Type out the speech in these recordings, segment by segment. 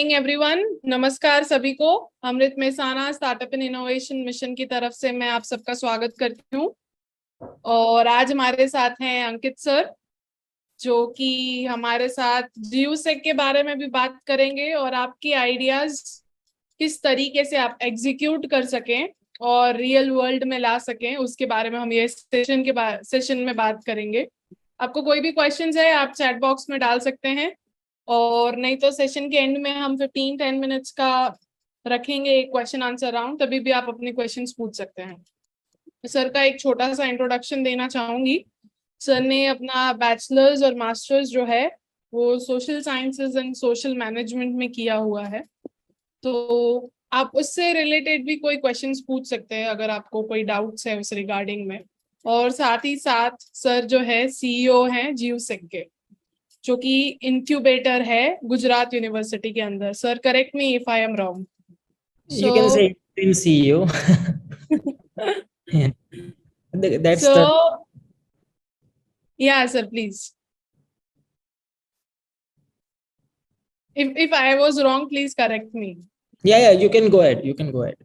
Evening everyone. नमस्कार सभी को। Amrut Mehsana startup in innovation mission की तरफ से मैं आप सबका स्वागत करती हूँ। और आज हमारे साथ हैं अंकित सर, जो कि हमारे साथ जीयूसेक के बारे में भी बात करेंगे और आपकी आइडियाज किस तरीके से आप एग्जीक्यूट कर सकें और रियल वर्ल्ड में ला सकें, उसके बारे में हम ये सेशन में बात करेंगे। आपको कोई भी क्वेश्चंस है आप चैट बॉक्स में डाल सकते हैं, और नहीं तो सेशन के एंड में हम 15-10 मिनट्स का रखेंगे एक क्वेश्चन आंसर राउंड, तभी भी आप अपने क्वेश्चंस पूछ सकते हैं। सर का एक छोटा सा इंट्रोडक्शन देना चाहूंगी। सर ने अपना बैचलर्स और मास्टर्स जो है वो social sciences and social management में किया हुआ है, तो आप उससे रिलेटेड भी कोई क्वेश्चंस पूछ सकते हैं अगर आपको कोई डाउट्स है उस रिगार्डिंग में। और साथ ही साथ सर जो है सीईओ हैं जीयूसेक के, जो कि इंक्यूबेटर है गुजरात यूनिवर्सिटी के अंदर। Sir correct me if I am wrong. You can say so interim CEO. Yeah. That's so the या sir please, if I was wrong please correct me. yeah. You can go ahead. You can go ahead.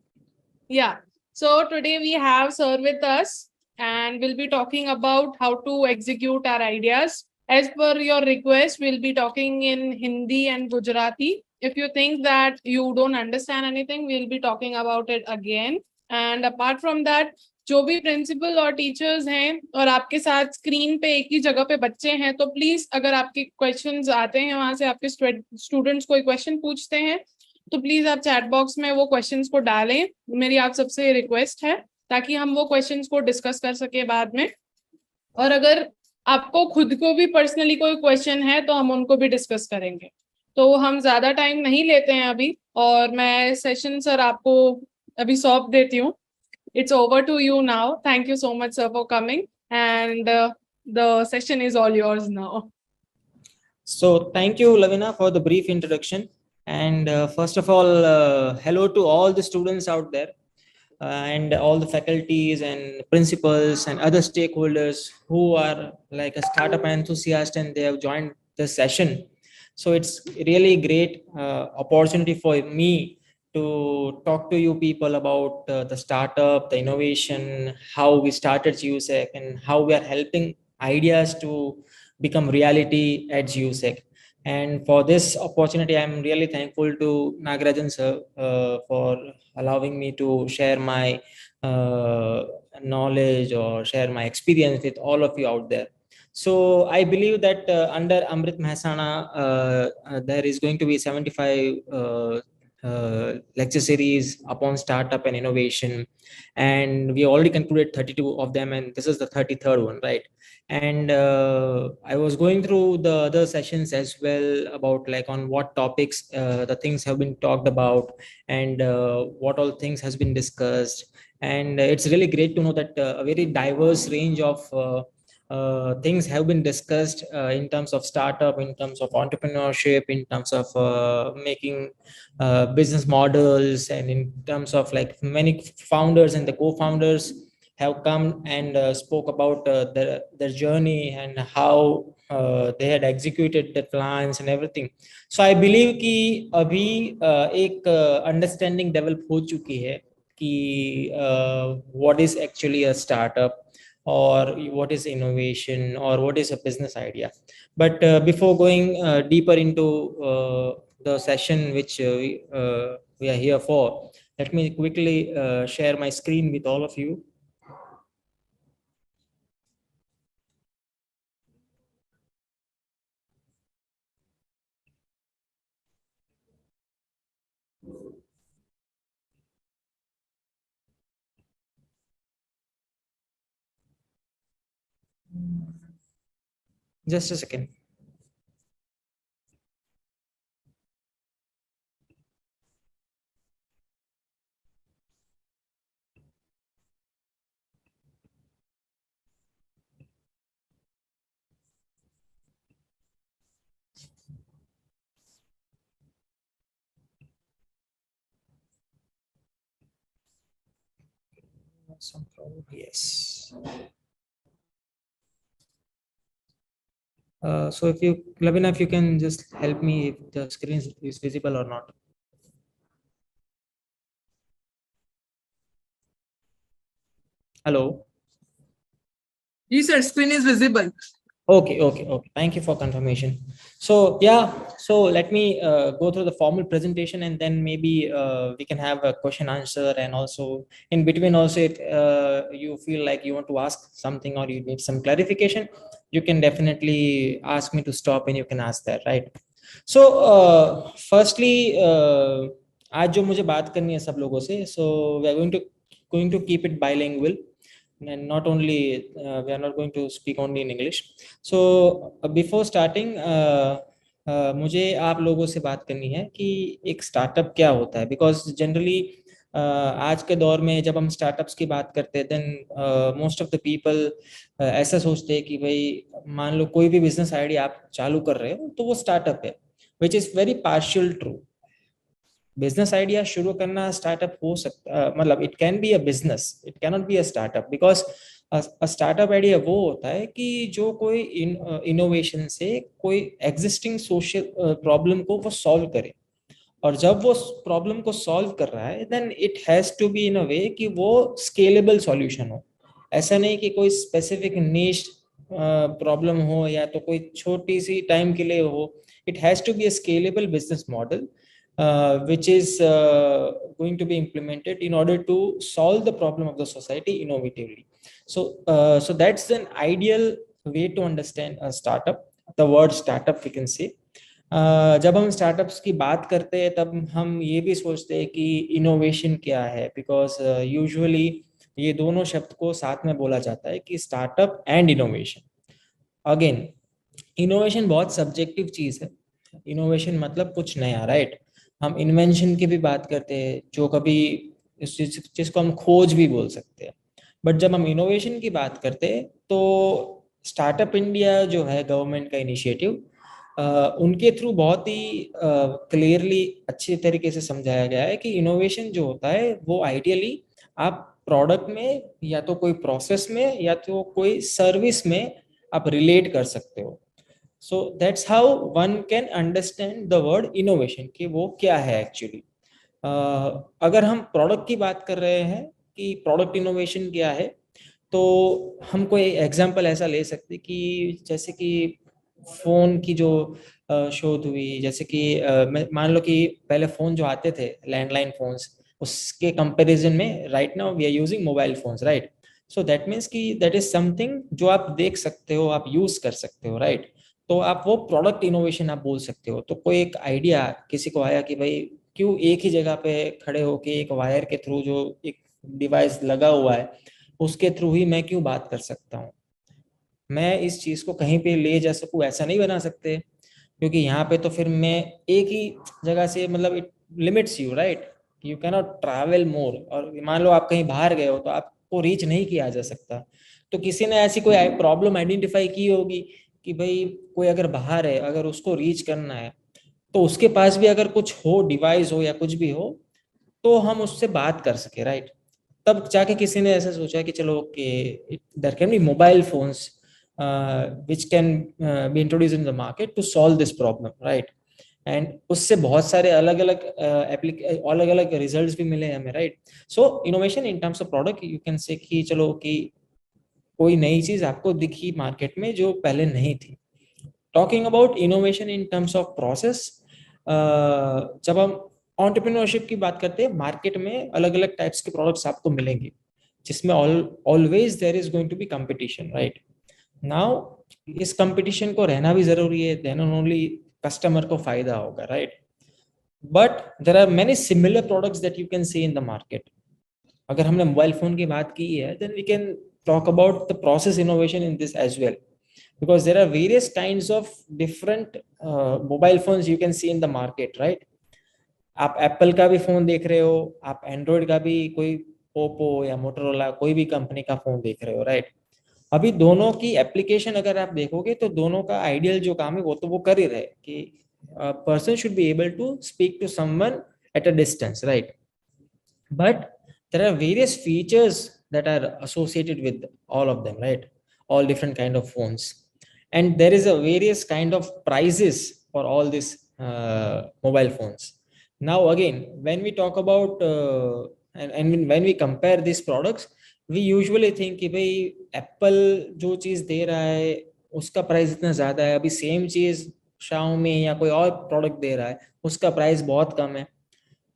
Yeah. So today we have Sir with us and we'll be talking about how to execute our ideas. As per your request, we'll be talking in Hindi and Gujarati. If you think that you don't understand anything, we'll be talking about it again. And apart from that, जो भी principal और teachers हैं और आपके साथ screen पे एक ही जगह पे बच्चे हैं, तो प्लीज अगर आपके क्वेश्चंस आते हैं, वहां से आपके स्टूडेंट्स कोई क्वेश्चन पूछते हैं, तो प्लीज आप चैट बॉक्स में वो क्वेश्चंस को डालें। मेरी आप सबसे रिक्वेस्ट है, ताकि हम वो क्वेश्चंस को डिस्कस कर सके बाद में। और अगर आपको खुद को भी पर्सनली कोई क्वेश्चन है तो हम उनको भी डिस्कस करेंगे। तो हम ज्यादा टाइम नहीं लेते हैं अभी, और मैं सेशन सर आपको अभी सौंप देती हूँ। It's over to you now. Thank you so much sir for coming, and the session is all yours now. So thank you, Lavina, for the brief introduction. And first of all, hello to all the students out there, and all the faculties and principals and other stakeholders who are like a startup enthusiast and they have joined the session. So it's really great opportunity for me to talk to you people about the startup, the innovation, how we started GUSEC, and how we are helping ideas to become reality at GUSEC. And for this opportunity, I'm really thankful to Nagarajan sir for allowing me to share my knowledge or share my experience with all of you out there. So I believe that under Amrit Mehsana, there is going to be 75 lecture series upon startup and innovation, and we already concluded 32 of them, and this is the 33rd one, right? And I was going through the other sessions as well about like on what topics the things have been talked about, and what all things has been discussed. And it's really great to know that a very diverse range of things have been discussed in terms of startup, in terms of entrepreneurship, in terms of making business models, and in terms of like many founders and the co-founders have come and spoke about their journey and how they had executed the plans and everything. So I believe कि अभी एक understanding develop हो चुकी है कि what is actually a startup, or what is innovation, or what is a business idea. But before going deeper into the session which we are here for, let me quickly share my screen with all of you. Just a second. Some problem. Yes. So if you, Lavina, if you can just help me if the screen is visible or not. Hello. Yes, sir. Screen is visible. Okay. Thank you for confirmation. So yeah, so let me go through the formal presentation, and then maybe we can have a question answer, and also in between also if you feel like you want to ask something or you need some clarification, you can definitely ask me to stop and you can ask that, right? So firstly, आज जो मुझे बात करनी है सब लोगों से, so we are going to keep it bilingual. And not only we are not going to speak only in English. So before starting, मुझे आप लोगों से बात करनी है कि एक स्टार्टअप क्या होता है, बिकॉज जनरली आज के दौर में जब हम स्टार्टअप्स की बात करते हैं, then most of the people ऐसा सोचते हैं कि भाई मान लो कोई भी बिजनेस आइडिया आप चालू कर रहे हो तो वो स्टार्टअप है, which is very partial true. Business idea शुरू करना स्टार्टअप हो सकता, मतलब it can be a business, it can not be a startup, because startup idea वो होता है कि जो कोई इनोवेशन से कोई एग्जिस्टिंग सोशल प्रॉब्लम को वो सॉल्व करे. और जब वो प्रॉब्लम को सॉल्व कर रहा है, then it has to be in a way कि वो स्केलेबल सॉल्यूशन हो. ऐसा नहीं कि कोई स्पेसिफिक नीश प्रॉब्लम हो या तो कोई छोटी सी टाइम के लिए हो. It has to be a scalable business model which is going to be implemented in order to solve the problem of the society innovatively. So that's an ideal way to understand a startup. The word startup we can say. जब हम startups की बात करते हैं तब हम ये भी सोचते हैं कि इनोवेशन क्या है, बिकॉज यूजुअली ये दोनों शब्द को साथ में बोला जाता है कि startup and innovation. Again, innovation बहुत सब्जेक्टिव चीज है. इनोवेशन मतलब कुछ नया, राइट? हम इन्वेंशन की भी बात करते हैं, जो कभी जिसको हम खोज भी बोल सकते हैं. बट जब हम इनोवेशन की बात करते हैं तो स्टार्टअप इंडिया जो है गवर्नमेंट का इनिशिएटिव, उनके थ्रू बहुत ही क्लियरली अच्छे तरीके से समझाया गया है कि इनोवेशन जो होता है वो आइडियली आप प्रोडक्ट में या तो कोई प्रोसेस में या तो कोई सर्विस में आप रिलेट कर सकते हो. So that's how one can understand the word innovation कि वो क्या है एक्चुअली. अगर हम प्रोडक्ट की बात कर रहे हैं कि प्रोडक्ट इनोवेशन क्या है, तो हम कोई एग्जांपल ऐसा ले सकते कि जैसे कि फोन की जो शोध हुई, जैसे कि मान लो कि पहले फोन जो आते थे लैंडलाइन फोन्स, उसके कंपैरिजन में right now we are using mobile phones, right? So that means कि दैट इज समथिंग जो आप देख सकते हो, आप यूज कर सकते हो, राइट? तो आप वो प्रोडक्ट इनोवेशन आप बोल सकते हो. तो कोई एक आइडिया किसी को आया कि भाई क्यों एक ही जगह पे खड़े होके एक वायर के थ्रू जो एक डिवाइस लगा हुआ है उसके थ्रू ही मैं क्यों बात कर सकता हूँ, मैं इस चीज को कहीं पे ले जा सकूं, ऐसा नहीं बना सकते. क्योंकि यहाँ पे तो फिर मैं एक ही जगह से, मतलब it limits you, right? You can not travel मोर. और मान लो आप कहीं बाहर गए हो तो आपको रीच नहीं किया जा सकता. तो किसी ने ऐसी कोई प्रॉब्लम आइडेंटिफाई की होगी कि भाई कोई अगर बाहर है, अगर उसको रीच करना है तो उसके पास भी अगर कुछ हो, डिवाइस हो या कुछ भी हो, तो हम उससे बात कर सके, राइट? तब जाके किसी ने ऐसा सोचा कि चलो कि there can be mobile phones which can be introduced in the market to solve this problem, right? And उससे बहुत सारे अलग अलग रिजल्ट्स भी मिले हमें, right? So innovation in terms of product you can say कि चलो कि कोई नई चीज आपको दिखी मार्केट में जो पहले नहीं थी. Talking about innovation in terms of process, जब हम एंटरप्रेन्योरशिप की बात करते हैं, मार्केट में अलग अलग टाइप्स के प्रोडक्ट्स आपको मिलेंगे जिसमें always there is going to be competition, right? Now इस कंपटीशन को रहना भी जरूरी है, देन ओनली कस्टमर को फायदा होगा, right? But there are many similar products that you can see in the market. अगर हमने मोबाइल फोन की बात की है, then we can talk about the process innovation in this as well, because there are various kinds of different mobile phones you can see in the market, right? आप Apple का भी phone देख रहे हो, आप एंड्रॉइड का भी कोई ओप्पो या मोटोरोला कोई भी कंपनी का फोन देख रहे हो, राइट? अभी दोनों की एप्लीकेशन अगर आप देखोगे तो दोनों का आइडियल जो काम है वो तो वो कर ही रहे कि person should be able to speak to someone at a distance, right? But there are various features that are associated with all of them, right? All different kind of phones. and there is a various kind of prices for all these mobile phones. Now again, when we talk about and when we compare these products, we usually think कि भाई Apple जो चीज दे रहा है उसका price इतना ज्यादा है, अभी सेम चीज Xiaomi या कोई और प्रोडक्ट दे रहा है उसका प्राइस बहुत कम है,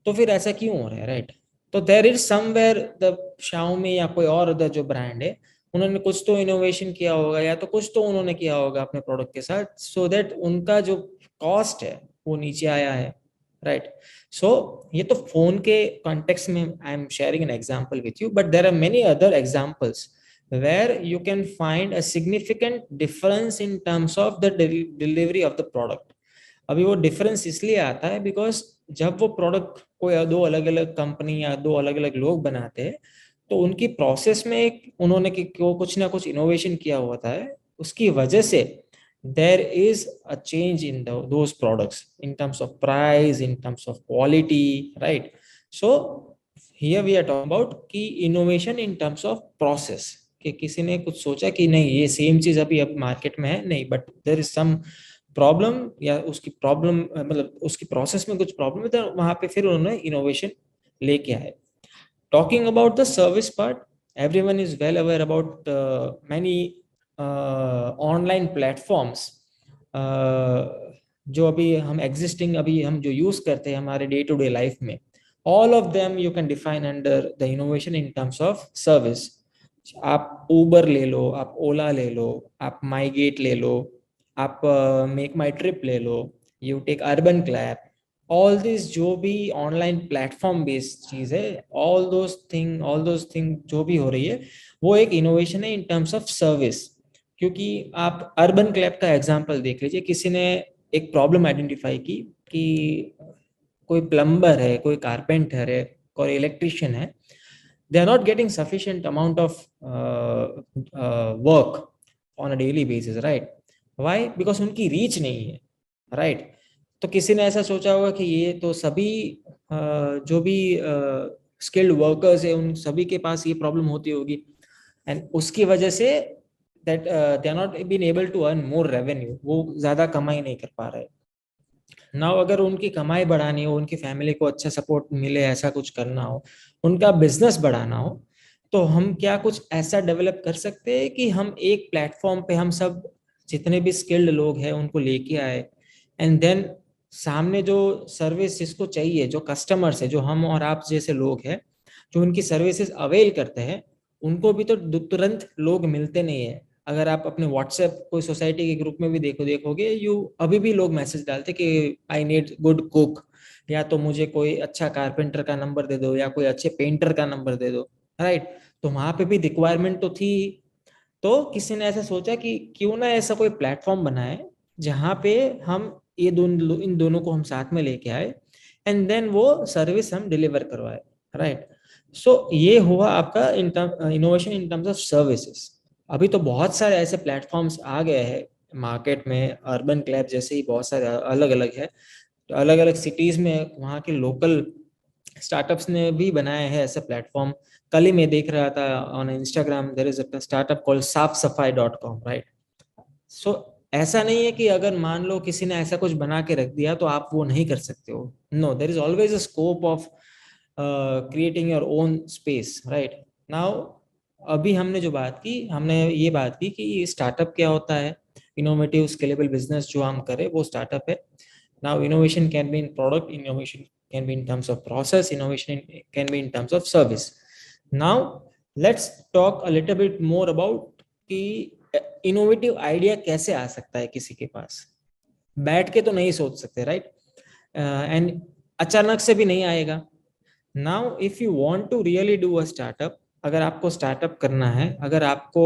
तो फिर ऐसा क्यों हो रहा है, राइट? तो there is somewhere the Xiaomi या कोई और अदर जो ब्रांड है, उन्होंने कुछ तो इनोवेशन किया होगा या तो कुछ तो उन्होंने किया होगा अपने प्रोडक्ट के साथ, सो दैट उनका जो कॉस्ट है वो नीचे आया है, राइट? सो ये तो फोन के कॉन्टेक्स्ट में I am sharing an example with you, but there are many other examples where you can find a significant difference in terms of the delivery of the product. अभी वो difference इसलिए आता है because जब वो product कोई दो अलग अलग कंपनी या दो अलग अलग लोग बनाते हैं, तो उनकी प्रोसेस में एक उन्होंने कुछ ना कुछ इनोवेशन किया होता है, उसकी वजह से there is a change in those products in terms of price, in terms of quality, right? So here we are talking about कि innovation in terms of process, कि किसी ने कुछ सोचा कि नहीं ये सेम चीज अभी अब मार्केट में है नहीं, but there is some problem या उसकी प्रॉब्लम मतलब उसकी प्रोसेस में कुछ प्रॉब्लम है, तो वहां पे फिर उन्होंने इनोवेशन लेके आए. Talking about the service part, everyone is well aware about many online platforms जो अभी हम एग्जिस्टिंग अभी हम जो यूज करते हैं हमारे डे टू डे लाइफ में, all of them you can define under the innovation in terms of service. आप उबर ले लो, आप ओला ले लो, आप माई गेट ले लो, आप मेक माई ट्रिप ले लो, you take Urban Clap, all this जो भी ऑनलाइन प्लेटफॉर्म बेस्ड चीज है, ऑल दोज थिंग जो भी हो रही है वो एक इनोवेशन है इन टर्म्स ऑफ सर्विस. क्योंकि आप अर्बन क्लैप का एग्जांपल देख लीजिए, किसी ने एक प्रॉब्लम आइडेंटिफाई की कि कोई प्लम्बर है, कोई कारपेंटर है, कोई इलेक्ट्रिशियन है, they are not getting sufficient amount of work on a daily basis, right? Why? Because उनकी रीच नहीं है, right? तो किसी ने ऐसा सोचा होगा कि ये तो सभी जो भी स्किल्ड वर्कर्स है उन सभी के पास ये प्रॉब्लम होती होगी, एंड उसकी वजह से that they are not been able to earn more revenue, वो ज्यादा कमाई नहीं कर पा रहे. नाउ अगर उनकी कमाई बढ़ानी हो, उनकी फैमिली को अच्छा सपोर्ट मिले, ऐसा कुछ करना हो, उनका बिजनेस बढ़ाना हो, तो हम क्या कुछ ऐसा डेवलप कर सकते हैं कि हम एक प्लेटफॉर्म पे हम सब जितने भी स्किल्ड लोग हैं उनको लेके आए, एंड देन सामने जो सर्विस जिसको चाहिए, जो कस्टमर्स है, जो हम और आप जैसे लोग हैं जो उनकी सर्विसेज अवेल करते हैं, उनको भी तो तुरंत लोग मिलते नहीं है. अगर आप अपने व्हाट्सएप कोई सोसाइटी के ग्रुप में भी देखोगे, अभी भी लोग मैसेज डालते कि आई नीड गुड कुक, या तो मुझे कोई अच्छा कारपेंटर का नंबर दे दो या कोई अच्छे पेंटर का नंबर दे दो, राइट? तो वहां पे भी रिक्वायरमेंट तो थी. तो किसी ने ऐसा सोचा कि क्यों ना ऐसा कोई प्लेटफॉर्म बनाए जहाँ पे हम इन दोनों को हम साथ में लेके आए, एंड देन वो सर्विस हम डिलीवर करवाए, राइट? सो ये हुआ आपका innovation in terms of services. अभी तो बहुत सारे ऐसे प्लेटफॉर्म्स आ गए हैं मार्केट में, अर्बन क्लैब जैसे ही बहुत सारे अलग अलग है, तो अलग अलग सिटीज में वहाँ के लोकल स्टार्टअप्स ने भी बनाए हैं ऐसे प्लेटफॉर्म. कल ही मैं देख रहा था on Instagram, there is a startup called safsafai.com, right? So ऐसा नहीं है कि अगर मान लो किसी ने ऐसा कुछ बना के रख दिया तो आप वो नहीं कर सकते हो. No, there is always a scope of creating your own space, right? Now अभी हमने ये बात की कि स्टार्टअप क्या होता है, इनोवेटिव स्केलेबल बिजनेस जो हम करें वो स्टार्टअप है. Now innovation can be in product, innovation can be in terms of process, innovation can be in terms of service. Now let's talk a little bit more about कि innovative idea कैसे आ सकता है किसी के पास. बैठ के तो नहीं सोच सकते, राइट? एंड अचानक से भी नहीं आएगा. Now if you want to really do a startup, अगर आपको स्टार्टअप करना है, अगर आपको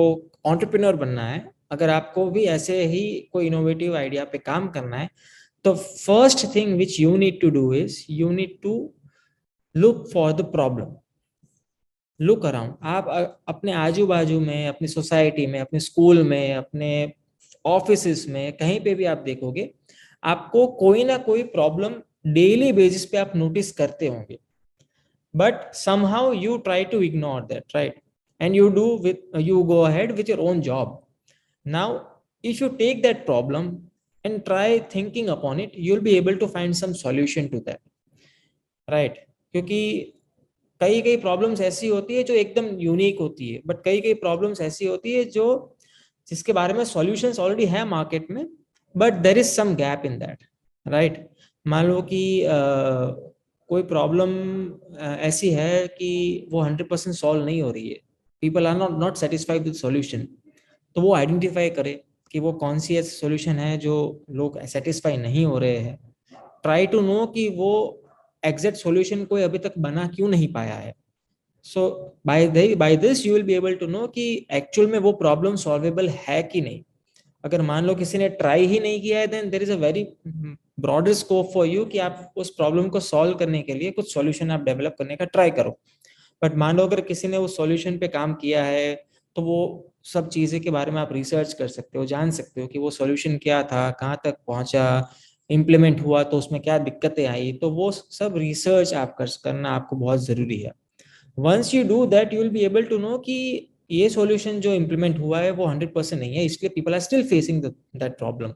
एंटरप्रेन्योर बनना है, अगर आपको भी ऐसे ही कोई इनोवेटिव आइडिया पे काम करना है, तो first thing which you need to do is you need to look for the problem. Look around. आप अपने आजू बाजू में, अपनी सोसाइटी में, अपने स्कूल में, अपने ऑफिस में, कहीं पे भी आप देखोगे आपको कोई ना कोई प्रॉब्लम डेली बेसिस पे आप नोटिस करते होंगे, but somehow you try to ignore that, right? And you go ahead with your own job. Now if you take that problem and try thinking upon it, you'll be able to find some solution to that, right? क्योंकि कई कई problems ऐसी होती है जो एकदम unique होती है, बट कई कई प्रॉब्लम्स ऐसी होती है जो जिसके बारे में सॉल्यूशंस ऑलरेडी है मार्केट में, but there is some gap in that, right? मान लो कि कोई प्रॉब्लम ऐसी है कि वो 100% सॉल्व नहीं हो रही है, people are not satisfied with solution, तो वो आइडेंटिफाई करे कि वो कौन सी ऐसी सॉल्यूशन है जो लोग सेटिस्फाई नहीं हो रहे हैं, ट्राई टू नो कि वो एग्जैक्ट सॉल्यूशन कोई अभी तक बना क्यों नहीं पाया है. So by this you will be able to know कि एक्चुअल में वो प्रॉब्लम सॉल्वेबल है कि नहीं. अगर मान लो किसी ने ट्राई ही नहीं किया है, then there is a very broader scope for you कि आप उस प्रॉब्लम को सॉल्व करने के लिए कुछ सॉल्यूशन आप डेवलप करने का ट्राई करो. बट मान लो अगर किसी ने उस सॉल्यूशन पे काम किया है, तो वो सब चीजें के बारे में आप रिसर्च कर सकते हो, जान सकते हो कि वो सॉल्यूशन क्या था, कहाँ तक पहुंचा, इम्प्लीमेंट हुआ तो उसमें क्या दिक्कतें आई, तो वो सब रिसर्च आप करना आपको बहुत जरूरी है. Once you do that, you will be able to know कि ये सॉल्यूशन जो इम्प्लीमेंट हुआ है वो 100% नहीं है, इसलिए people are still facing that problem.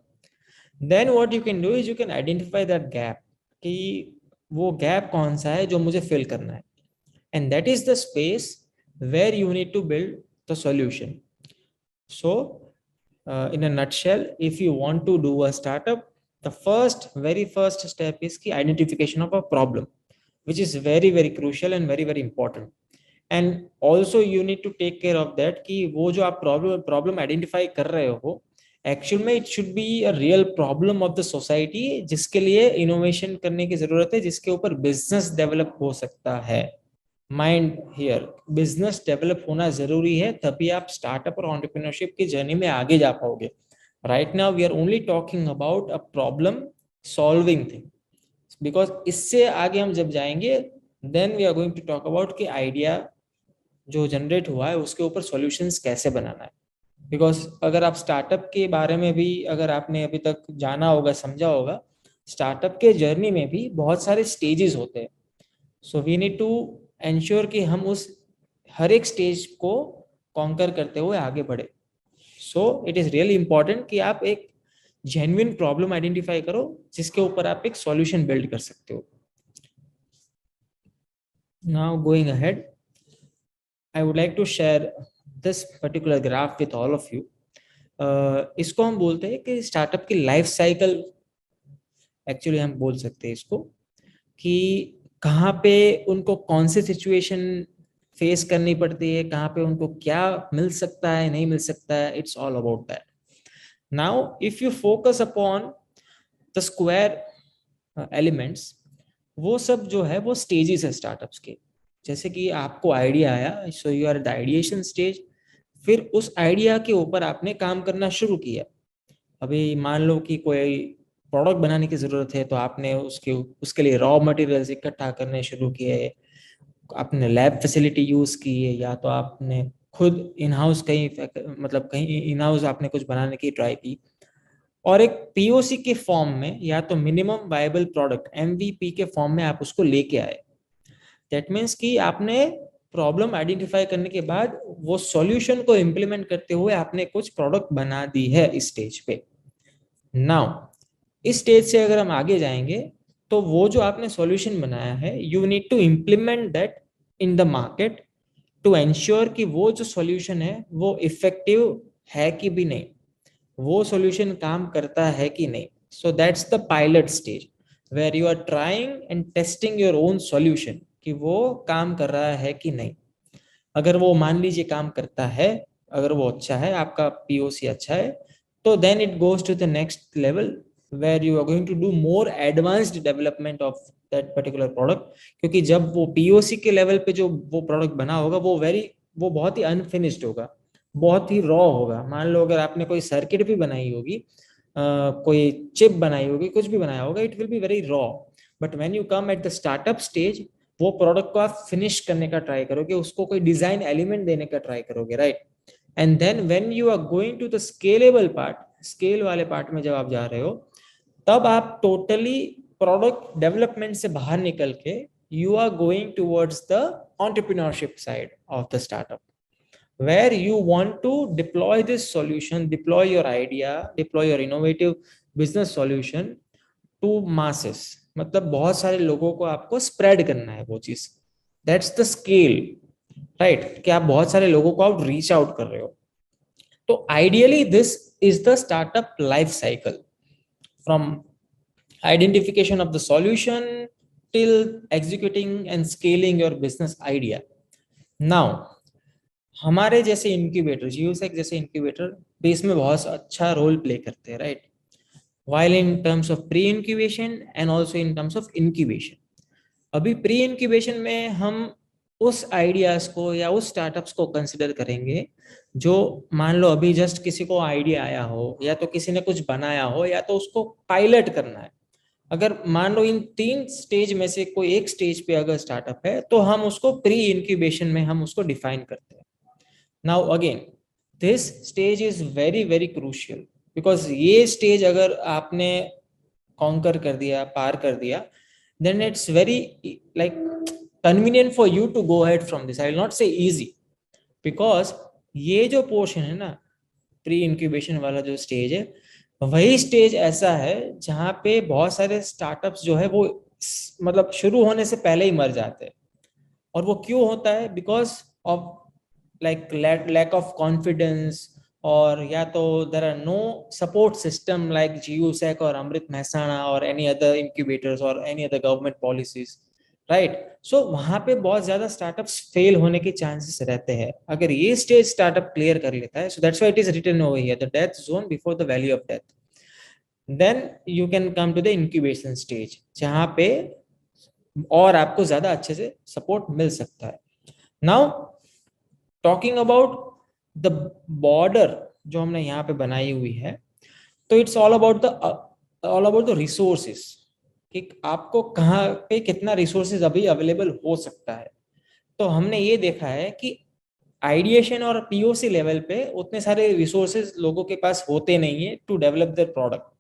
Then what you can do is you can identify that gap, कि वो गैप कौन सा है जो मुझे फिल करना है, and that is the space where you need to build the solution. So in a nutshell, if you want to do a startup, the very first step is the identification of a problem, which is very very crucial and very very important. And also you need to take care of that कि वो जो आप problem identify कर रहे हो, actual में it should be a real problem of the society, जिसके लिए इनोवेशन करने की जरूरत है, जिसके ऊपर बिजनेस डेवलप हो सकता है. माइंड हियर, बिजनेस डेवलप होना जरूरी है, तभी आप स्टार्टअप और एंटरप्रेन्योरशिप की जर्नी में आगे जा पाओगे. Right now we are only talking about a problem solving thing, because इससे आगे हम जब जाएंगे, then we are going to talk about कि आइडिया जो जनरेट हुआ है उसके ऊपर सॉल्यूशंस कैसे बनाना है. बिकॉज अगर आप स्टार्टअप के बारे में भी अगर आपने अभी तक जाना होगा, समझा होगा, स्टार्टअप के जर्नी में भी बहुत सारे स्टेजेस होते हैं. So we need to ensure कि हम उस हर एक स्टेज को कॉन्कर करते हुए आगे बढ़े. So it is really important कि आप एक जेन्युइन प्रॉब्लम आइडेंटिफाई करो जिसके ऊपर आप एक सॉल्यूशन बिल्ड कर सकते हो. Now going ahead, I would like to share this particular graph with all of you. इसको हम बोलते हैं कि स्टार्टअप की लाइफ साइकिल, एक्चुअली हम बोल सकते हैं इसको कि कहाँ पे उनको कौन सी सिचुएशन फेस करनी पड़ती है, कहाँ पे उनको क्या मिल सकता है, नहीं मिल सकता है. It's all about that. Now if you focus upon the square elements, वो सब जो है वो स्टेजेस है स्टार्टअप्स के. जैसे कि आपको आइडिया आया, so you are the ideation stage, फिर उस आइडिया के ऊपर आपने काम करना शुरू किया. अभी मान लो कि कोई प्रोडक्ट बनाने की जरूरत है, तो आपने उसके लिए रॉ मटेरियल्स इकट्ठा करने शुरू किए, आपने लैब फैसिलिटी यूज की है, या तो आपने खुद इन हाउस कहीं इन हाउस आपने कुछ बनाने की ट्राई की, और एक पीओसी के फॉर्म में या तो मिनिमम वायबल प्रोडक्ट एमवीपी के फॉर्म में आप उसको लेके आए. दैट मीन्स कि आपने प्रॉब्लम आइडेंटिफाई करने के बाद वो सॉल्यूशन को इम्प्लीमेंट करते हुए आपने कुछ प्रोडक्ट बना दी है इस स्टेज पे. नाउ इस स्टेज से अगर हम आगे जाएंगे, तो वो जो आपने सॉल्यूशन बनाया है, you need to implement that in the market to ensure कि वो जो सॉल्यूशन है वो इफेक्टिव है कि भी नहीं, वो सॉल्यूशन काम करता है कि नहीं. So that's the pilot stage where you are trying and testing your own solution कि वो काम कर रहा है कि नहीं. अगर वो मान लीजिए काम करता है, अगर वो अच्छा है, आपका पीओसी अच्छा है, तो then it goes to the next level where you are going to do more advanced development of that particular product. क्योंकि जब वो पीओसी के लेवल पे जो वो प्रोडक्ट बना होगा, वो बहुत ही अनफिनिश्ड होगा, बहुत ही रॉ होगा. मान लो अगर आपने कोई सर्किट भी बनाई होगी, कोई चिप बनाई होगी, कुछ भी बनाया होगा, it will be very raw. But when you come at the startup stage, वो प्रोडक्ट को आप फिनिश करने का ट्राई करोगे, उसको कोई डिजाइन एलिमेंट देने का ट्राई करोगे, right. And then when you are going to the scalable part, scale वाले पार्ट में जब आप जा रहे हो, तब आप टोटली प्रोडक्ट डेवलपमेंट से बाहर निकल के you are going towards the entrepreneurship side of the startup. where you want to deploy this solution, deploy your idea, deploy your innovative business solution to masses. मतलब बहुत सारे लोगों को आपको स्प्रेड करना है वो चीज. दैट्स द स्केल, राइट, कि आप बहुत सारे लोगों को आप रीच आउट कर रहे हो. तो ideally this is the startup life cycle, from identification of the solution till executing and scaling your business idea. Now हमारे जैसे इंक्यूबेटर, जियोसेक जैसे इंक्यूबेटर भी इसमें बहुत अच्छा रोल प्ले करते हैं, right, while in terms of pre incubation and also in terms of incubation. अभी प्री इंक्यूबेशन में हम उस आइडियाज को या उस स्टार्टअप्स को कंसिडर करेंगे जो मान लो अभी जस्ट किसी को आइडिया आया हो, या तो किसी ने कुछ बनाया हो, या तो उसको पायलट करना है. अगर मान लो इन 3 स्टेज में से कोई एक स्टेज पे अगर स्टार्टअप है तो हम उसको प्री इंक्यूबेशन में हम उसको डिफाइन करते हैं. Now again this stage is very very crucial, because ये स्टेज अगर आपने कॉन्कर कर दिया, पार कर दिया, then it's very like convenient for you to go ahead from this. I will not say easy, because ये जो पोर्शन है ना, प्री इंक्यूबेशन वाला जो स्टेज है, वही स्टेज ऐसा है जहाँ पे बहुत सारे स्टार्टअप्स जो है वो मतलब शुरू होने से पहले ही मर जाते हैं. और वो क्यों होता है? Because of like lack of confidence, or या तो there are no support system like GUSEC or Amrit Mehsana or any other incubators or any other government policies, right? So वहाँ पे बहुत ज्यादा स्टार्टअप्स फेल होने के चांसेस रहते हैं. अगर ये स्टेज स्टार्टअप क्लियर कर लेता है, so that's why it is written over here, the death zone before the valley of death. Then you can come to the incubation stage, जहाँ पे और आपको ज्यादा अच्छे से सपोर्ट मिल सकता है. Now talking about the border जो हमने यहाँ पे बनाई हुई है, तो it's all about the resources, कि आपको कहाँ पे कितना रिसोर्सेज अभी अवेलेबल हो सकता है. तो हमने ये देखा है कि आइडिएशन और पीओसी लेवल पे उतने सारे रिसोर्सेज लोगों के पास होते नहीं है to develop their product.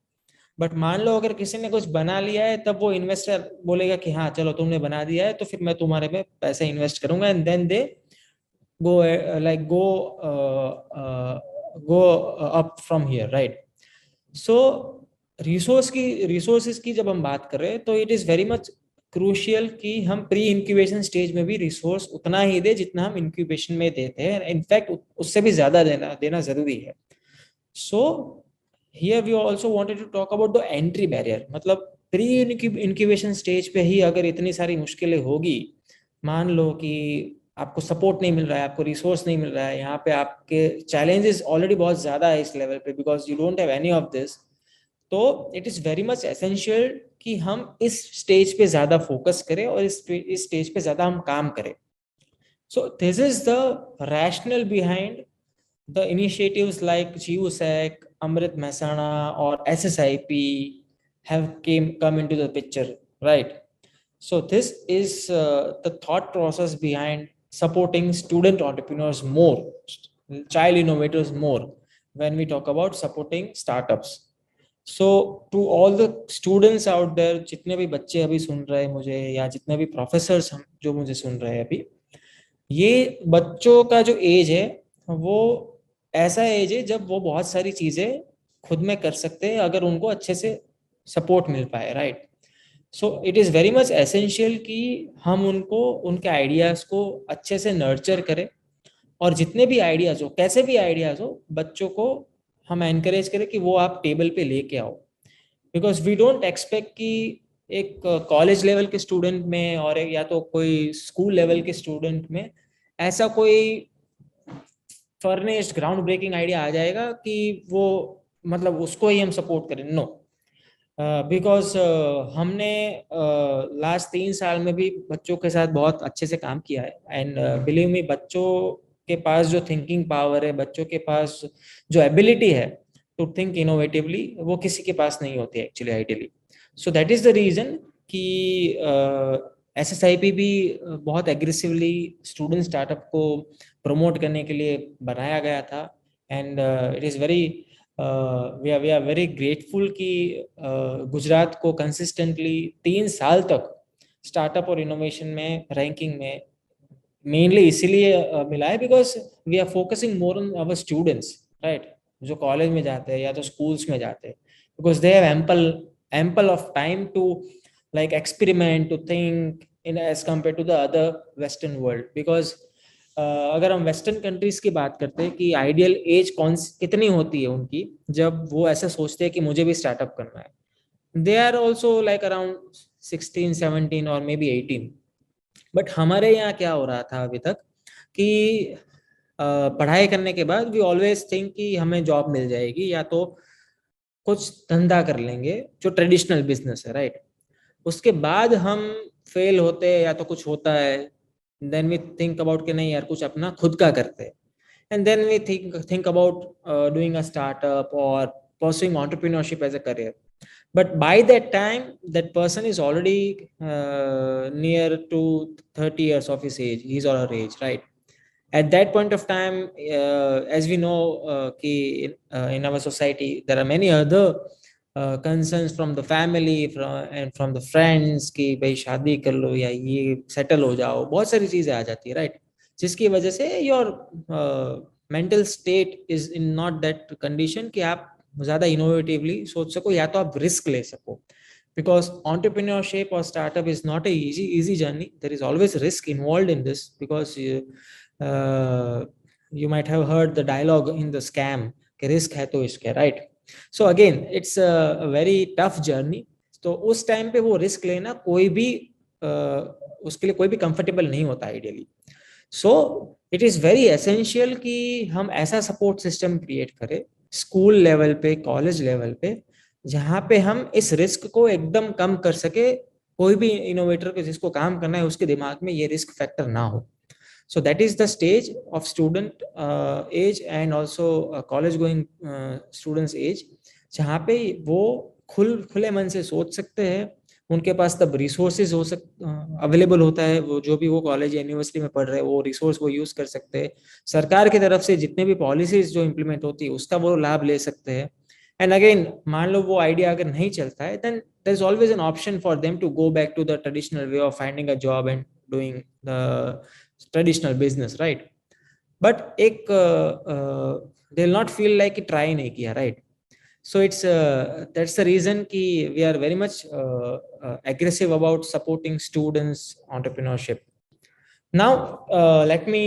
But मान लो अगर किसी ने कुछ बना लिया है, तब वो इन्वेस्टर बोलेगा कि हाँ चलो तुमने बना दिया है तो फिर मैं तुम्हारे में पैसे इन्वेस्ट करूंगा, and then they go like go up from here, right? So resources की जब हम बात कर रहे हैं, तो it is very much crucial कि हम प्री इंक्यूबेशन स्टेज में भी रिसोर्स उतना ही दे जितना हम इंक्यूबेशन में देते हैं. इनफैक्ट उससे भी ज्यादा देना जरूरी है. So here we also wanted to talk about the entry barrier. मतलब प्री इंक्यूबेशन स्टेज पे ही अगर इतनी सारी मुश्किलें होगी, मान लो कि आपको सपोर्ट नहीं मिल रहा है, आपको रिसोर्स नहीं मिल रहा है, यहाँ पे आपके चैलेंजेस ऑलरेडी बहुत ज्यादा है इस लेवल पे, because you don't have any of this. तो it is very much essential कि हम इस स्टेज पे ज्यादा फोकस करें और इस स्टेज पे ज्यादा हम काम करें. So this is the rational behind the initiatives like GUSEC, Amrit Mehsana or SSIP have come into the picture, right? So this is the thought process behind supporting student entrepreneurs more, child innovators more, when we talk about supporting startups. So to all the students out there, जितने भी बच्चे अभी सुन रहे हैं मुझे, या जितने भी प्रोफेसर्स जो मुझे सुन रहे हैं अभी, ये बच्चों का जो एज है वो ऐसा एज है जब वो बहुत सारी चीजें खुद में कर सकते हैं अगर उनको अच्छे से सपोर्ट मिल पाए, right? So it is very much essential कि हम उनको उनके आइडियाज़ को अच्छे से नर्चर करें, और जितने भी आइडियाज़ हो, कैसे भी आइडियाज़ हो, बच्चों को हम एनकरेज करें कि वो आप टेबल पे लेके आओ. बिकॉज वी डोंट एक्सपेक्ट कि एक कॉलेज लेवल के स्टूडेंट में और या तो कोई स्कूल लेवल के स्टूडेंट में ऐसा कोई फर्निश्ड ग्राउंड ब्रेकिंग आइडिया आ जाएगा कि वो मतलब उसको ही हम सपोर्ट करें. नो, बिकॉज हमने लास्ट 3 साल में भी बच्चों के साथ बहुत अच्छे से काम किया है, एंड बिलीव मी, बच्चों के पास जो थिंकिंग पावर है, बच्चों के पास जो एबिलिटी है टू थिंक इनोवेटिवली, वो किसी के पास नहीं होती actually ideally. So that is the reason कि SSIP भी बहुत एग्रेसिवली स्टूडेंट स्टार्टअप को प्रमोट करने के लिए बनाया गया था. And it is very we are very grateful कि गुजरात को कंसिस्टेंटली 3 साल तक स्टार्टअप और इनोवेशन में रैंकिंग में मेनली इसीलिए मिला है because we are focusing more on our students, right, जो कॉलेज में जाते हैं या तो स्कूल्स में जाते हैं, because they have ample of time to like experiment, to think in age compare to the other western world. Because अगर हम वेस्टर्न कंट्रीज की बात करते हैं कि आइडियल एज कितनी होती है उनकी जब वो ऐसा सोचते हैं कि मुझे भी स्टार्टअप करना है, they are also like around 16, 17 और मे बी 18। बट हमारे यहाँ क्या हो रहा था अभी तक कि पढ़ाई करने के बाद वी ऑलवेज थिंक कि हमें जॉब मिल जाएगी या तो कुछ धंधा कर लेंगे जो ट्रेडिशनल बिजनेस है, राइट। उसके बाद हम फेल होते हैं या तो कुछ होता है, देन वी थिंक अबाउट कि नहीं यार कुछ अपना खुद का करते हैं, and then we think about doing a startup और pursuing entrepreneurship as a career. But by that time, that person is already near to 30 years of his age, his or her age, right? At that point of time, as we know, in our society, there are many other concerns from the family and from the friends कि भाई शादी कर लो या ये settle हो जाओ, बहुत सारी चीजें आ जाती है, राइट, जिसकी वजह से your mental state is in not that condition कि आप ज्यादा इनोवेटिवली सोच सको या तो आप रिस्क ले सको। Because entrepreneurship or startup is not a easy journey. There is always risk involved in this because you might have heard the dialogue in the scam कि रिस्क है तो इसके, right. So again it's a very tough journey. तो उस time पे वो risk लेना कोई भी उसके लिए कोई भी कंफर्टेबल नहीं होता ideally. So it is very essential कि हम ऐसा सपोर्ट सिस्टम क्रिएट करें स्कूल लेवल पे, कॉलेज लेवल पे, जहाँ पे हम इस रिस्क को एकदम कम कर सके। कोई भी इनोवेटर को जिसको काम करना है उसके दिमाग में ये रिस्क फैक्टर ना हो। So that is the stage of student age and also college going students age, जहाँ पे वो खुले मन से सोच सकते हैं, उनके पास तब रिसोर्सेज अवेलेबल होता है, वो जो भी वो कॉलेज या यूनिवर्सिटी में पढ़ रहे हैं वो रिसोर्स वो यूज कर सकते हैं, सरकार की तरफ से जितने भी पॉलिसीज जो इम्प्लीमेंट होती है उसका वो लाभ ले सकते हैं। एंड अगेन मान लो वो आइडिया अगर नहीं चलता है, then there is always an option for them to go back to the traditional way of finding a job and doing the traditional business, right. But एक they will not feel like कि try नहीं किया, right. So it's that's the reason ki we are very much aggressive about supporting students entrepreneurship. Now let me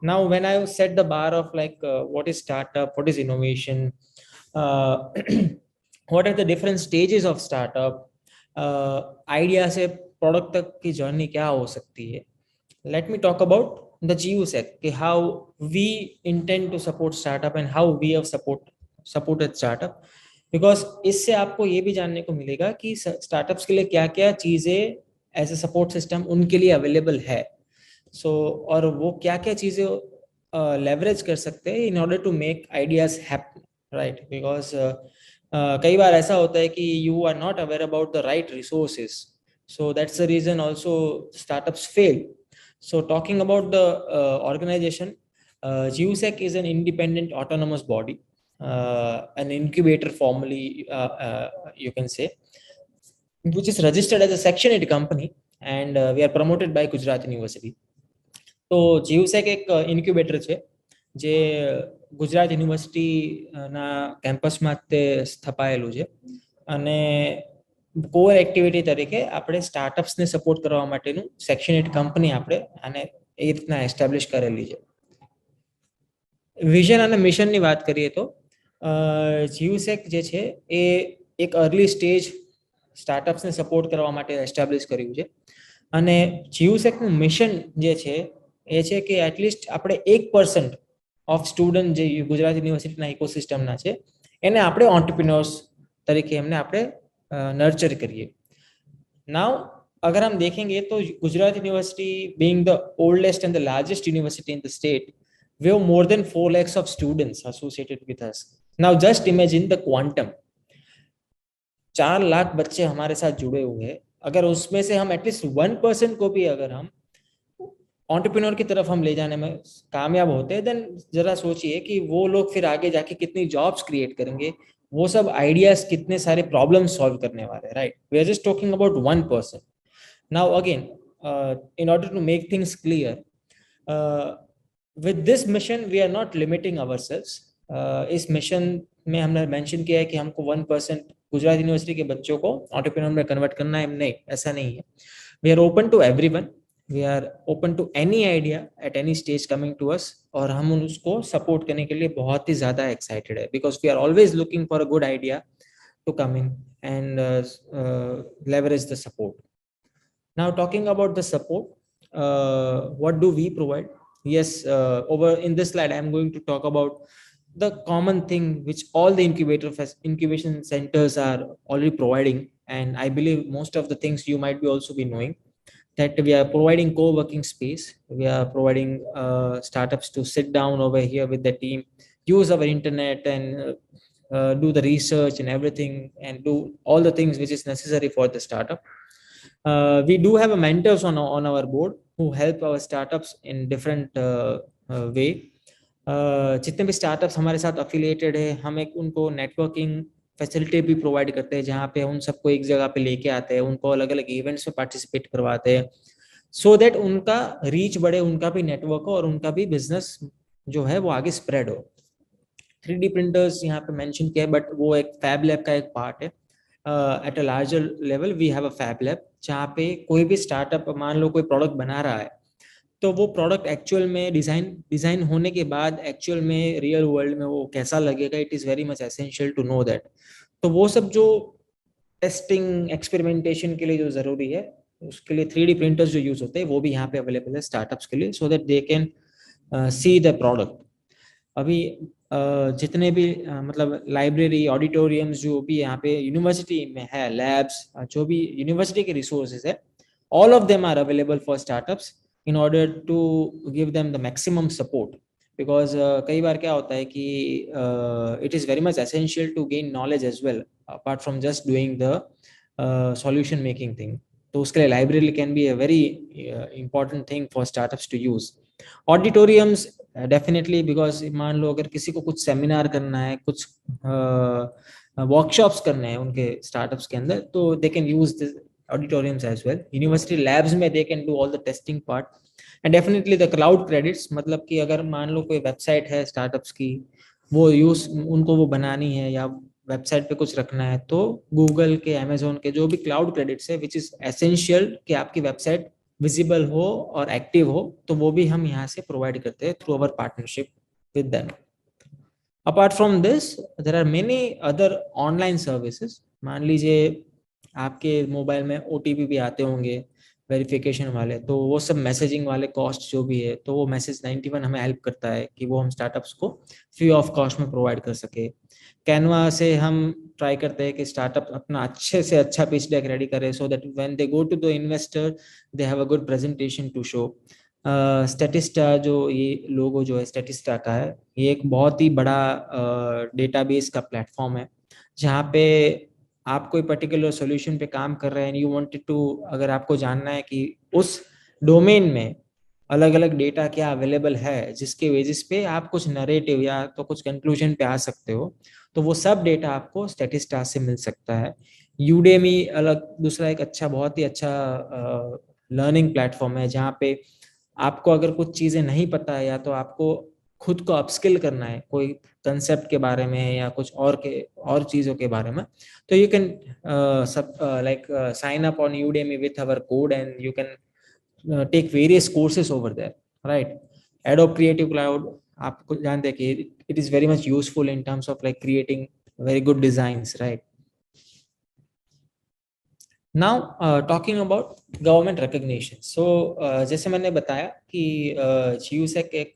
now when I set the bar of like what is startup, what is innovation, what are the different stages of startup, idea से product तक की journey क्या हो सकती है, let me talk about the GUSEC, how we intend to support startup and how we have supported startup। Because इससे आपको ये भी जानने को मिलेगा कि स्टार्टअप्स के लिए क्या क्या चीजें एज ए सपोर्ट सिस्टम उनके लिए अवेलेबल है। और वो क्या क्या चीजें लेवरेज कर सकते हैं in order to make ideas happen, right. Because कई बार ऐसा होता है कि you are not aware about the right resources, so that's the reason also startups fail. So talking about the organization, GUSEC is an independent autonomous body, an incubator formally, you can say, which is registered as a Section 8 company, and we are promoted by Gujarat University. તો GUSEC એક incubator છે જે ગુજરાત યુનિવર્સિટીના કેમ્પસમાં તે સ્થપાયેલું છે, અને core activity તરીકે આપણે સ્ટાર્ટઅપ્સને સપોર્ટ કરવા માટેનું સેક્શન 8 કંપની આપણે આને એ રીતના એસ્ટાબ્લિશ કરેલી છે। વિઝન અને મિશનની વાત કરીએ તો GUSEC જે છે એ એક અર્લી સ્ટેજ સ્ટાર્ટઅપ્સને સપોર્ટ કરવા માટે એસ્ટાબ્લિશ કર્યું છે, અને GUSECનું મિશન જે છે એ છે કે એટલીસ્ટ આપણે 1% ઓફ સ્ટુડન્ટ જે ગુજરાત યુનિવર્સિટીના ઇકોસિસ્ટમના છે એને આપણે ઓન્ટરપ્રિન્યોર્સ તરીકે એમને આપણે नर्चर करिए। नाउ अगर हम देखेंगे तो Gujarat university being the oldest and the largest university in the state, we have more than 4 lakhs of students associated with us. Now just imagine the quantum, 4 lakh बच्चे हमारे साथ जुड़े हुए हैं। अगर उसमें से हम एटलीस्ट 1% को भी अगर हम एंटरप्रेन्योर की तरफ हम ले जाने में कामयाब होते हैं, देन जरा सोचिए कि वो लोग फिर आगे जाके कितनी जॉब्स क्रिएट करेंगे, वो सब आइडियाज कितने सारे प्रॉब्लम सॉल्व करने वाले हैं, right. We are just talking about 1%। Now again in order to make things clear, with this mission we are not limiting ourselves. इस मिशन में हमने मेंशन किया है कि हमको 1% गुजरात यूनिवर्सिटी के बच्चों को एंटरप्रेन्योर में कन्वर्ट करना है, नहीं, ऐसा नहीं है. We are open to everyone, we are open to any idea at any stage coming to us, और हम उसको सपोर्ट करने के लिए बहुत ही ज्यादा एक्साइटेड है, because we are always looking for a good idea to come in and leverage the support. Now talking about the support, what do we provide? Yes, over in this slide I am going to talk about the common thing which all the incubation centers are already providing, and I believe most of the things you might be also be knowing, that we are providing co-working space, we are providing startups to sit down over here with the team, use our internet and do the research and everything, and do all the things which is necessary for the startup. We do have a mentors on our board who help our startups in different way. जितने भी startups हमारे साथ affiliated है, हम एक उनको networking facility भी provide करते हैं, जहाँ पे उन सबको एक जगह पे लेके आते हैं, उनको अलग अलग इवेंट्स में पार्टिसिपेट करवाते हैं, सो दैट उनका रीच बढ़े, उनका भी नेटवर्क हो और उनका भी बिजनेस जो है वो आगे स्प्रेड हो. 3D प्रिंटर्स यहाँ पे मेंशन किया है, बट वो एक फैब लैब का एक पार्ट है. At a larger level we have a fab lab, जहाँ पे कोई भी स्टार्टअप मान लो कोई प्रोडक्ट बना रहा है, तो वो प्रोडक्ट एक्चुअल में डिजाइन होने के बाद एक्चुअल में रियल वर्ल्ड में वो कैसा लगेगा, it is very much essential to know that. तो वो सब जो टेस्टिंग एक्सपेरिमेंटेशन के लिए जो ज़रूरी है, उसके लिए 3D प्रिंटर्स जो यूज़ होते हैं वो भी यहाँ पे अवेलेबल है स्टार्टअप्स के लिए, so that they can see the product. अभी जितने भी मतलब लाइब्रेरी, ऑडिटोरियम्स जो भी यहाँ पे यूनिवर्सिटी में है, लैब्स, जो भी यूनिवर्सिटी के रिसोर्सेज है, all of them are available for startups in order to give them the maximum support, because कई बार क्या होता है कि it is very much essential to gain knowledge as well apart from just doing the solution making thing. तो उसके लिए library can be a very important thing for startups to use. Auditoriums definitely, because मान लो अगर किसी को कुछ seminar करना है, कुछ वर्कशॉप्स करने हैं उनके स्टार्टअप्स के अंदर, तो they can use this auditoriums as well. University labs में they can do all the testing part, and definitely the cloud credits, मतलब कि अगर मान लो कोई वेबसाइट है स्टार्टअप्स की, वो यूज उनको वो बनानी है या वेबसाइट पे कुछ रखना है, तो गूगल के, अमेजोन के जो भी क्लाउड क्रेडिट्स है विच इज एसेंशियल कि आपकी वेबसाइट विजिबल हो और एक्टिव हो, तो वो भी हम यहाँ से प्रोवाइड करते हैं through our partnership with them. Apart from this there are many other online services. मान लीजिए आपके मोबाइल में OTP भी आते होंगे वेरिफिकेशन वाले, तो वो सब मैसेजिंग वाले कॉस्ट जो भी है, तो वो मैसेज 91 हमें हेल्प करता है कि वो हम स्टार्टअप्स को फ्री ऑफ कॉस्ट में प्रोवाइड कर सके. कैनवा से हम ट्राई करते हैं कि स्टार्टअप अपना अच्छे से अच्छा पिच डेक रेडी करे, so that when they go to the investor they have a good presentation to show. Statista, जो ये लोगो जो है स्टैटिस्टा का है, ये एक बहुत ही बड़ा डेटाबेस का प्लेटफॉर्म है, जहाँ पे आप कोई पर्टिकुलर सॉल्यूशन पे काम कर रहे हैं, यू वांटेड टू, अगर आपको जानना है कि उस डोमेन में अलग अलग डेटा क्या अवेलेबल है जिसके बेसिस पे आप कुछ नरेटिव या तो कुछ कंक्लूजन पे आ सकते हो, तो वो सब डेटा आपको स्टैटिस्टा से मिल सकता है. यूडेमी अलग दूसरा एक अच्छा, बहुत ही अच्छा लर्निंग प्लेटफॉर्म है, जहाँ पे आपको अगर कुछ चीज़ें नहीं पता है या तो आपको खुद को अपस्किल करना है कोई कंसेप्ट के बारे में या कुछ और चीज़ों के बारे में, तो you can like sign up on Udemy with our code and you can take various courses over there, right? Adobe Creative Cloud, आपको जानते हैं कि it is very much useful in terms of like creating very good designs, right? Now talking about government recognition. So जैसे मैंने बताया कि GUSEC एक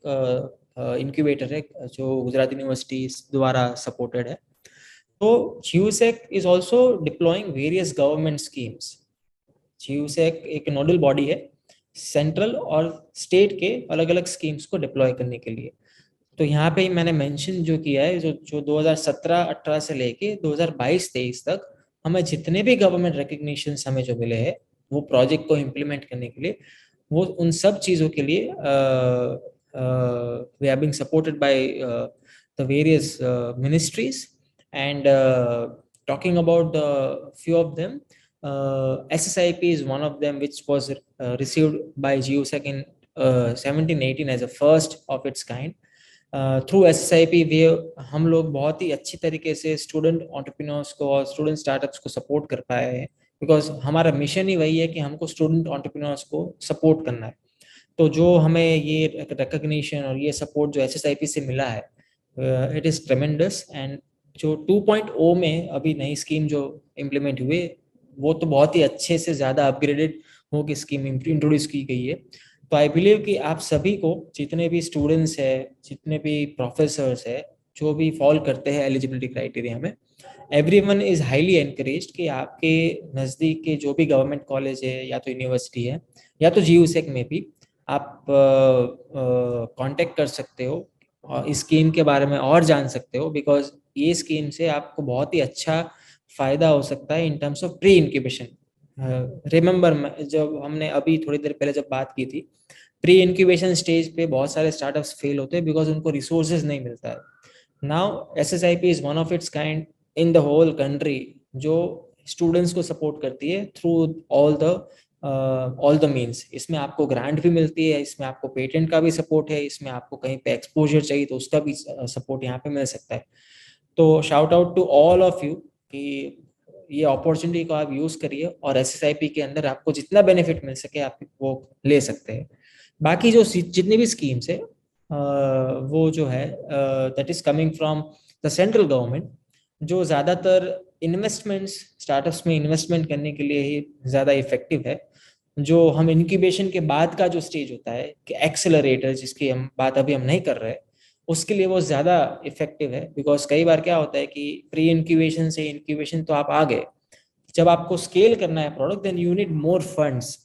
incubator है जो गुजरात यूनिवर्सिटी द्वारा सपोर्टेड है. तो GUSEC is also deploying various government schemes. GUSEC एक नोडल बॉडी है सेंट्रल और स्टेट के अलग अलग स्कीम्स को डिप्लॉय करने के लिए. तो यहाँ पे मैंने मेंशन जो किया है, जो 2017-18 से लेके 2022-23 तक हमें जितने भी गवर्नमेंट रिकग्निशन हमें जो मिले हैं वो प्रोजेक्ट को इम्प्लीमेंट करने के लिए, वो उन सब चीज़ों के लिए we are being supported by the various ministries. And talking about the few of them, SSIP is one of them, which was received by GUSEC in 1718 as a first of its kind. Through SSIP वे हम लोग बहुत ही अच्छी तरीके से student entrepreneurs को और student startups को support कर पाए हैं, बिकॉज हमारा मिशन ही वही है कि हमको स्टूडेंट एंटरप्रेन्योर्स को सपोर्ट करना है. तो जो हमें ये रिकग्निशन और ये सपोर्ट जो SSIP से मिला है, इट इज़ ट्रेमेंडस. एंड जो 2.0 में अभी नई स्कीम जो इम्प्लीमेंट हुए, वो तो बहुत ही अच्छे से ज़्यादा अपग्रेडेड होकर स्कीम इंट्रोड्यूस की गई है. तो आई बिलीव कि आप सभी को, जितने भी स्टूडेंट्स है, जितने भी प्रोफेसर्स है, जो भी फॉल करते हैं एलिजिबिलिटी क्राइटेरिया में, एवरीवन इज हाईली एनकरेज्ड कि आपके नज़दीक के जो भी गवर्नमेंट कॉलेज है या तो यूनिवर्सिटी है या तो GUSEC में भी आप कांटेक्ट कर सकते हो और इस स्कीम के बारे में और जान सकते हो, बिकॉज ये स्कीम से आपको बहुत ही अच्छा फायदा हो सकता है इन terms of pre incubation. Remember जब हमने अभी थोड़ी देर पहले जब बात की थी, प्री इंक्यूबेशन स्टेज पे बहुत सारे स्टार्टअप्स फेल होते हैं बिकॉज उनको रिसोर्सेज नहीं मिलता है. Now SSIP is one of its kind in the whole country जो स्टूडेंट्स को सपोर्ट करती है थ्रू ऑल द मीन्स. इसमें आपको ग्रांट भी मिलती है, इसमें आपको पेटेंट का भी सपोर्ट है, इसमें आपको कहीं पे एक्सपोजर चाहिए तो उसका भी सपोर्ट यहाँ पे मिल सकता है. तो shout out to all of you कि ये अपॉर्चुनिटी को आप यूज करिए और SSIP के अंदर आपको जितना बेनिफिट मिल सके आप वो ले सकते हैं. बाकी जो जितनी भी स्कीम्स है वो जो है that is coming from the central government, जो ज़्यादातर इन्वेस्टमेंट्स स्टार्टअप्स में इन्वेस्टमेंट करने के लिए ही ज़्यादा इफेक्टिव है. जो हम इंक्यूबेशन के बाद का जो स्टेज होता है कि एक्सेलरेटर, जिसकी हम बात अभी हम नहीं कर रहे, उसके लिए वो ज़्यादा इफेक्टिव है. बिकॉज कई बार क्या होता है कि प्री इंक्यूबेशन से इंक्यूबेशन तो आप आ गए, जब आपको स्केल करना है product then you need more funds.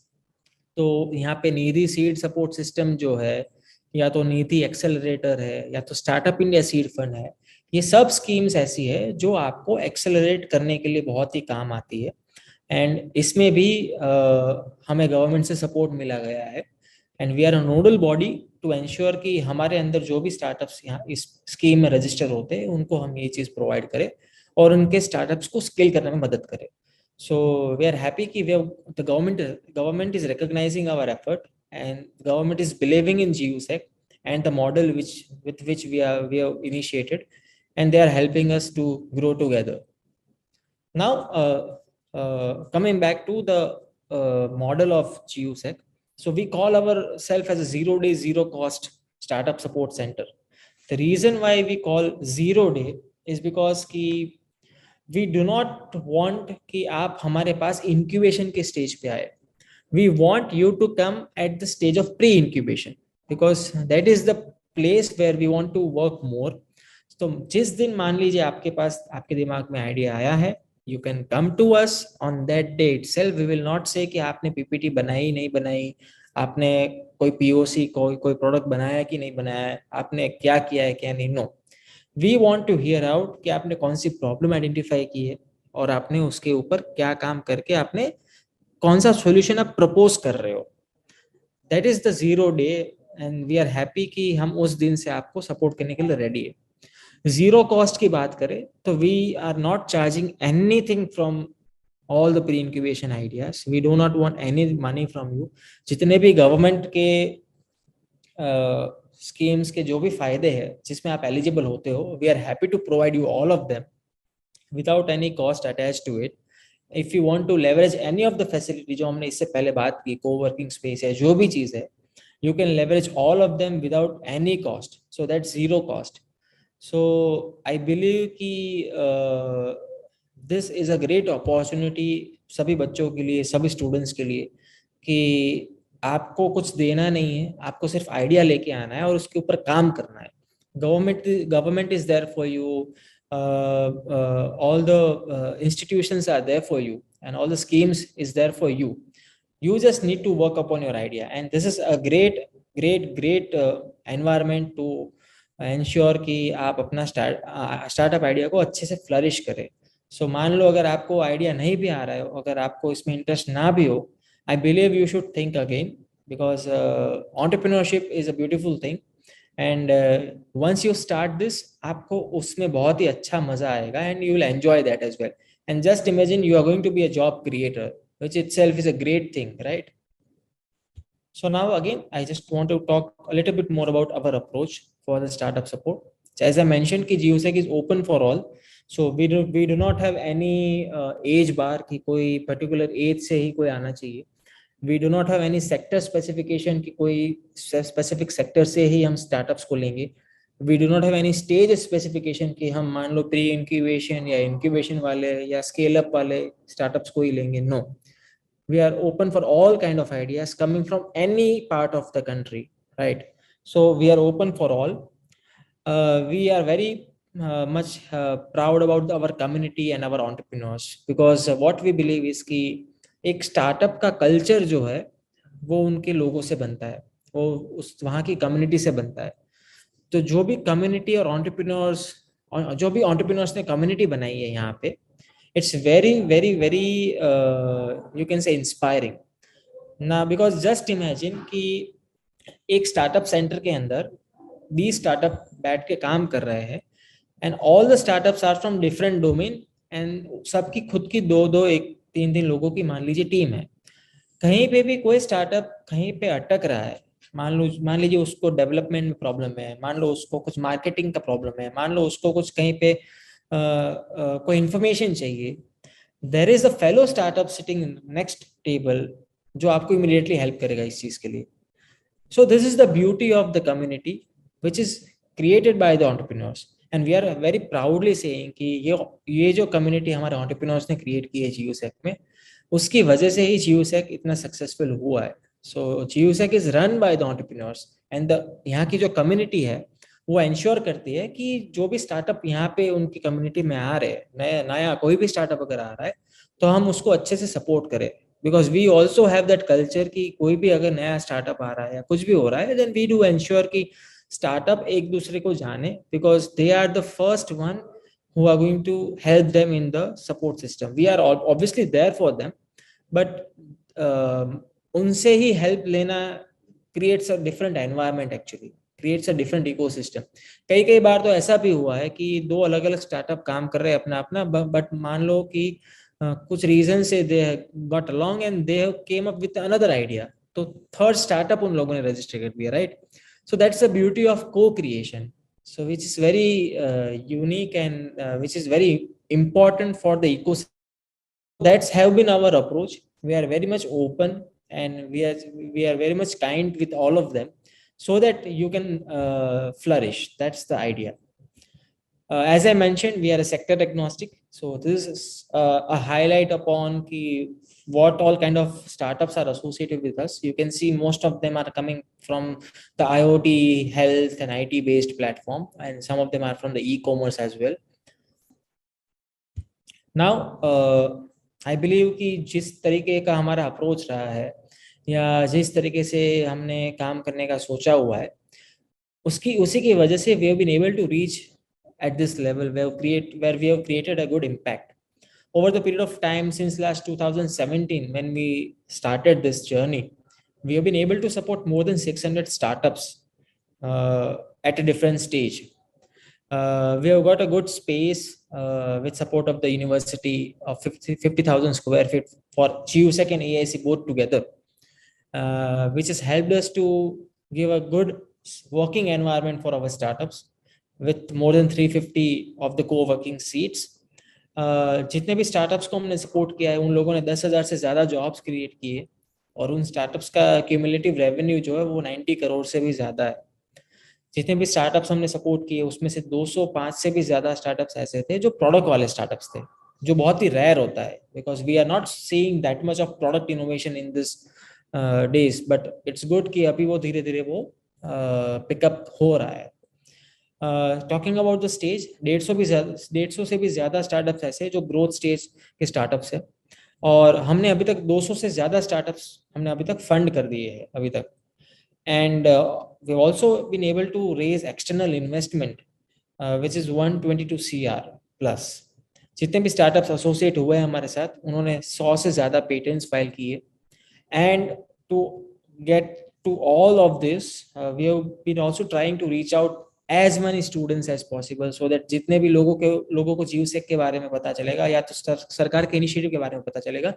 तो यहाँ पे निधि सीड सपोर्ट सिस्टम जो है, या तो निधि एक्सेलरेटर है, या तो स्टार्टअप इंडिया सीड फंड है, ये सब स्कीम्स ऐसी है जो आपको एक्सेलरेट करने के लिए बहुत ही काम आती है. एंड इसमें भी हमें गवर्नमेंट से सपोर्ट मिला गया है. And we are a nodal body to ensure कि हमारे अंदर जो भी स्टार्टअप्स यहाँ इस स्कीम में रजिस्टर होते हैं उनको हम ये चीज़ प्रोवाइड करें और उनके स्टार्टअप्स को स्केल करने में मदद करें. So we are happy कि the government is recognizing our effort and government is believing in GUSEC and the model with which we have initiated, and they are helping us to grow together. Now coming back to the model of GUSEC, so we call ourselves as a 0 day 0 cost startup support center. The reason why we call 0 day is because कि we do not want कि आप हमारे पास incubation के stage पे आए. We want you to come at the stage of pre-incubation because that is the place where we want to work more. तो जिस दिन मान लीजिए आपके पास आपके दिमाग में आइडिया आया है, you can come to us on that day itself. We will not say कि आपने PPT बनाई नहीं बनाई, आपने कोई POC कोई प्रोडक्ट बनाया कि नहीं बनाया, आपने क्या किया है क्या नहीं. No, we want to hear out कि आपने कौन सी प्रॉब्लम आइडेंटिफाई की है और आपने उसके ऊपर क्या काम करके आपने कौन सा सॉल्यूशन आप प्रपोज कर रहे हो. That is the 0 day and we are happy कि हम उस दिन से आपको सपोर्ट करने के लिए रेडी है. 0 कॉस्ट की बात करें तो we are not charging anything from all the pre incubation ideas. We do not want any money from you. जितने भी गवर्नमेंट के स्कीम्स के जो भी फायदे हैं जिसमें आप एलिजिबल होते हो, we are happy to provide you all of them without any cost attach to it. If you want to leverage any of the facility जो हमने इससे पहले बात की, कोवर्किंग स्पेस है, जो भी चीज है, you can leverage all of them without any cost. So that's 0 cost. So I believe कि this is a great opportunity सभी बच्चों के लिए, सभी स्टूडेंट्स के लिए, कि आपको कुछ देना नहीं है, आपको सिर्फ आइडिया लेके आना है और उसके ऊपर काम करना है. Government is there for you, all the institutions are there for you and all the schemes is there for you. You just need to work upon your idea, and this is a great environment to ensure कि आप अपना startup idea को अच्छे से flourish करें. सो मान लो अगर आपको आइडिया नहीं भी आ रहा है, अगर आपको इसमें इंटरेस्ट ना भी हो, I believe you should think again because entrepreneurship is a beautiful thing and once you start this आपको उसमें बहुत ही अच्छा मजा आएगा and you will enjoy that as well. And just imagine you are going to be a job creator, which itself is a great thing, right? So now again, I just want to talk a little bit more about our approach for the startup support. So as I mentioned, कि GeoSec is open for all. So we do not have any age bar कि कोई particular age से ही कोई आना चाहिए. We do not have any sector specification कि कोई specific sector से ही हम startups को लेंगे. We do not have any stage specification कि हम मान लो pre incubation या incubation वाले या scale up वाले startups को ही लेंगे. No, we are open for all kind of ideas coming from any part of the country, right? So we are open for all. We are very much proud about our community and our entrepreneurs, because what we believe is कि एक startup का culture जो है वो उनके लोगों से बनता है, वो उस वहाँ की community से बनता है. तो जो भी community और entrepreneurs, जो भी entrepreneurs ने community बनाई है यहाँ पे, it's very you can say inspiring ना, because just imagine कि एक स्टार्टअप सेंटर के अंदर 20 स्टार्टअप बैठ के काम कर रहे हैं, and all the startups are from different domain, and सबकी खुद की दो दो एक तीन तीन लोगों की मान लीजिए टीम है. कहीं पे भी कोई स्टार्टअप कहीं पे अटक रहा है, मान लीजिए उसको डेवलपमेंट में प्रॉब्लम है, मान लो उसको कुछ मार्केटिंग का प्रॉब्लम है, मान लो उसको कुछ कहीं पे कोई इंफॉर्मेशन चाहिए, there is a fellow startup sitting next table जो आपको इमीडिएटली हेल्प करेगा इस चीज के लिए. So this is the beauty of the community which is created by the entrepreneurs, and we are very proudly saying कि ये जो community हमारे entrepreneurs ने create की है GeoSec में, उसकी वजह से ही GeoSec इतना successful हुआ है. So GeoSec is run by the entrepreneurs, and the यहाँ की जो community है वो ensure करती है कि जो भी startup यहाँ पे उनकी community में आ रहे हैं, नया कोई भी startup अगर आ रहा है तो हम उसको अच्छे से support करें. Because we also have that culture कि कोई भी अगर नया स्टार्टअप आ रहा है या कुछ भी हो रहा है, देन वी डू एंश्योर कि स्टार्टअप एक दूसरे को जाने, because they are the first one who are going to help them in the support system. We are obviously there for them, but उनसे ही help लेना creates a different environment, actually creates a different ecosystem. कई बार तो ऐसा भी हुआ है कि दो अलग अलग स्टार्टअप काम कर रहे हैं अपना अपना, बट मान लो कि कुछ रीजन से they got along and they came up with another idea, तो थर्ड स्टार्टअप उन लोगों ने रजिस्टर कर दिया, right? So that's the beauty of को creation, so which is very unique and which is very important for the ecosystem. That's have been our approach. We are very much open, and we are very much kind with all of them so that you can flourish. That's the idea. As I mentioned, we are a sector agnostic. So this is a highlight upon what all kind of startups are associated with us. You can see most of them are coming from the IoT, health, and IT based platform, and some of them are from the e-commerce as well. Now, I believe कि जिस तरीके का हमारा approach रहा है या जिस तरीके से हमने काम करने का सोचा हुआ है, उसी की वजह से we have been able to reach at this level where we have created a good impact over the period of time since last 2017 when we started this journey. We have been able to support more than 600 startups at a different stage. We have got a good space with support of the university of 50,000 square feet for GeoSec and AIC both together, which has helped us to give a good working environment for our startups with more than 350 of the co-working seats. जितने भी startups को हमने support किया है उन लोगों ने 10,000 से ज़्यादा जॉब्स क्रिएट किए, और उन स्टार्टअप्स का क्यूमुलेटिव रेवेन्यू जो है वो 90 करोड़ से भी ज़्यादा है. जितने भी स्टार्टअप्स हमने सपोर्ट किए उसमें से 205 से भी ज़्यादा स्टार्टअप्स ऐसे थे जो प्रोडक्ट वाले स्टार्टअप्स थे, जो बहुत ही रेयर होता है, because we are not seeing that much of product innovation in this days. But it's good कि अभी वो धीरे धीरे वो पिकअप हो रहा है. टॉकिंग अबाउट द स्टेज, 150 से भी ज़्यादा स्टार्टअप्स ऐसे जो ग्रोथ स्टेज के स्टार्टअप्स है, और हमने अभी तक 200 से ज़्यादा स्टार्टअप्स हमने अभी तक फंड कर दिए हैं अभी तक. And we've also been able to raise external investment which is 122 CR plus. जितने भी स्टार्टअप्स एसोसिएट हुए हैं हमारे साथ उन्होंने 100 से ज़्यादा पेटेंट्स फाइल किए. And to get to all of this, we have been also trying to reach out as many students as possible, so that जितने भी लोगों को जीवसेक के बारे में पता चलेगा या तो सरकार के इनिशिएटिव के बारे में पता चलेगा,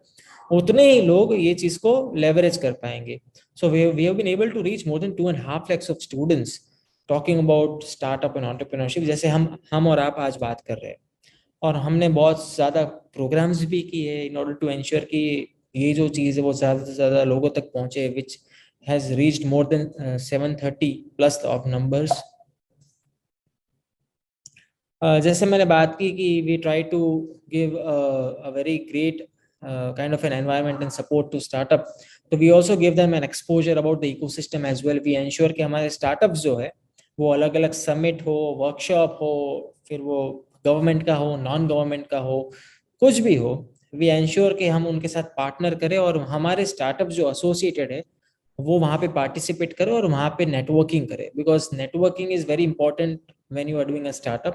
उतने ही लोग ये चीज को लेवरेज कर पाएंगे. So we have been able to reach more than 2.5 lakhs of students talking about startup and entrepreneurship, जैसे हम और आप आज बात कर रहे हैं. और हमने बहुत ज़्यादा प्रोग्राम्स भी किए इन ऑर्डर टू एंश्योर कि ये जो चीज़ है वो ज़्यादा से ज़्यादा लोगों तक पहुँचे, which has reached more than 730 plus of numbers. जैसे मैंने बात की कि we try to give a very great kind of an environment and support to startup. So we also give them an exposure about the ecosystem as well. We ensure कि हमारे startups जो है वो अलग अलग summit हो, workshop हो, फिर वो गवर्नमेंट का हो, नॉन गवर्नमेंट का हो, कुछ भी हो, वी एंश्योर कि हम उनके साथ पार्टनर करें और हमारे स्टार्टअप जो एसोसिएटेड है वो वहाँ पे पार्टिसिपेट करें और वहाँ पे नेटवर्किंग करें, because networking is very important when you are doing a startup,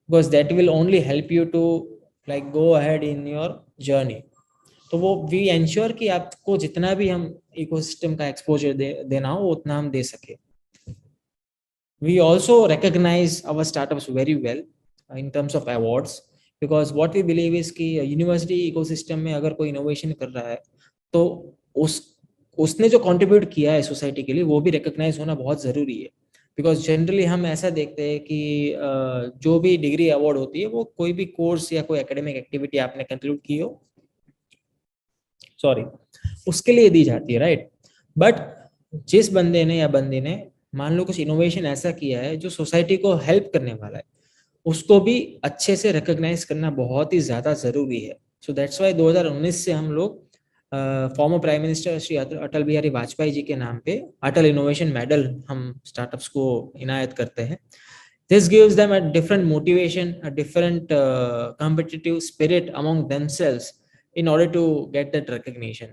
because that will only help you to like go ahead in your journey. तो वो वी एंश्योर कि आपको जितना भी हम इकोसिस्टम का एक्सपोजर देना हो उतना हम दे सके. We also recognize our startups very well in terms of awards, because what we believe is कि यूनिवर्सिटी इकोसिस्टम में अगर कोई इनोवेशन कर रहा है तो उसने जो कंट्रीब्यूट किया है सोसाइटी के लिए वो भी रिकॉग्नाइज होना बहुत ज़रूरी है. बिकॉज जनरली हम ऐसा देखते हैं कि जो भी डिग्री अवार्ड होती है वो कोई भी कोर्स या कोई एकेडमिक एक्टिविटी आपने कंक्लूड की हो, सॉरी, उसके लिए दी जाती है, राइट. बट जिस बंदे ने या बंदी ने मान लो कुछ इनोवेशन ऐसा किया है जो सोसाइटी को हेल्प करने वाला है, उसको भी अच्छे से रिकॉग्नाइज करना बहुत ही ज्यादा जरूरी है. सो दैट्स व्हाई 2019 से हम लोग former prime minister Shri Atal Bihari Vajpayee ji के नाम पे अटल इनोवेशन मेडल हम स्टार्टअप्स को इनायत करते हैं. This gives them a different motivation, a different competitive spirit among themselves in order to get that recognition.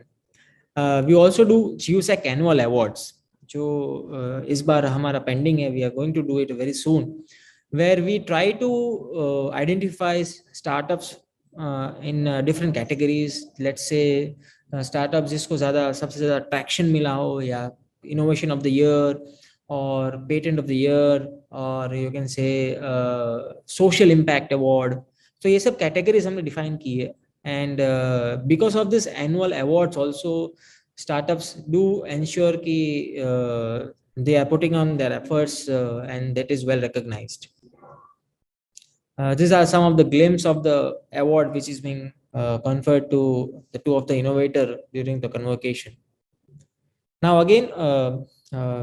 We also do GUSAC annual awards, जो इस बार हमारा पेंडिंग है. We are going to do it very soon, where we try to identify startups in different categories. Let's say startups जिसको सबसे ज़्यादा traction मिला हो, या इनोवेशन ऑफ द ईयर और पेटेंट ऑफ द ईयर, और यू कैन से social impact award. तो ये सब कैटेगरीज हमने डिफाइन की है. And because of this annual awards also, startups do ensure ki they are putting on their efforts and that is well recognized. These are some of the glimpse of the award which is being conferred to the two of the innovator during the convocation. Now again,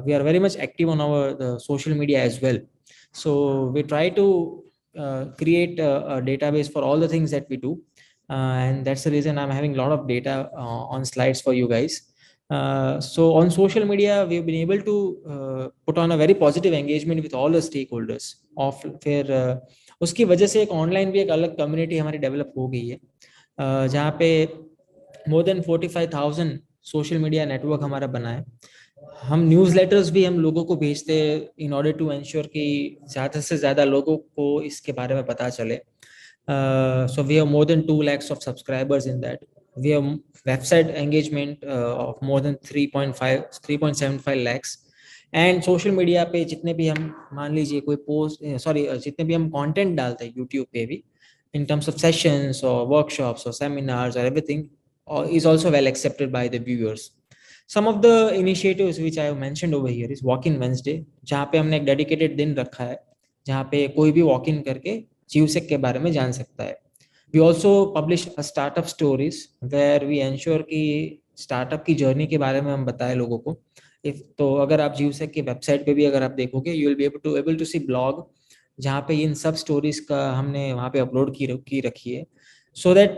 we are very much active on our social media as well. So we try to create a database for all the things that we do. And that's the reason I'm having a lot of data on slides for you guys. So on social media, we've been able to put on a very positive engagement with all the stakeholders. फिर उसकी वजह से एक online भी एक अलग community हमारी develop हो गई है, जहाँ पे more than 45,000 social media network हमारा बना है. हम न्यूज़लेटर्स भी हम लोगों को भेजते हैं इन ऑर्डर टू एंश्योर कि ज़्यादा से ज़्यादा लोगों को इसके बारे में पता चले. So we have more than 2 lakhs of subscribers in that. We have website engagement of more than 3.75 lakhs. And social media पे जितने भी हम मान लीजिए कोई पोस्ट जितने भी हम कंटेंट डालते हैं यूट्यूब पे भी, in terms of sessions or workshops or seminars or everything, is also well accepted by the viewers. Some of the initiatives which I have mentioned over here is Walk-in Wednesday, जहाँ पे हमने एक dedicated दिन रखा है जहाँ पे कोई भी walk in करके जीवसेक के बारे में जान सकता है. We also publish a startup stories where we ensure कि startup की जर्नी के बारे में हम बताएं लोगों को. तो अगर आप जीवसेक की वेबसाइट पे भी अगर आप देखोगे, you will be able to see blog जहाँ पे इन सब स्टोरीज का हमने वहाँ पे अपलोड की रखी है, so that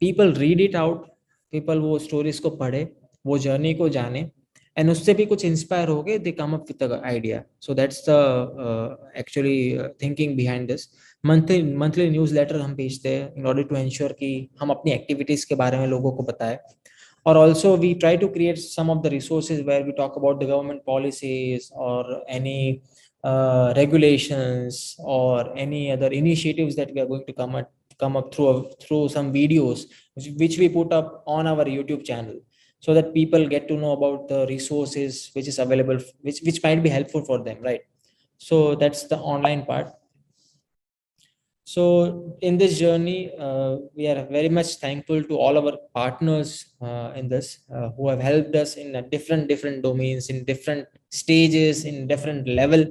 people read it out, people वो स्टोरीज को पढ़े, वो जर्नी को जाने, एंड उससे भी कुछ इंस्पायर हो गए, they come up with the idea. So that's the actually thinking behind this. Monthly newsletter हम भेजते हैं इन ऑर्डर टू एंश्योर कि हम अपनी एक्टिविटीज के बारे में लोगों को बताएं. और also we try to create some of the resources where we talk about the government policies और any regulations or any other initiatives that we are going to come up through some videos which we put up on our YouTube channel, so that people get to know about the resources which is available, which might be helpful for them, right? So that's the online part. So in this journey, we are very much thankful to all our partners in this who have helped us in different domains, in different stages, in different level.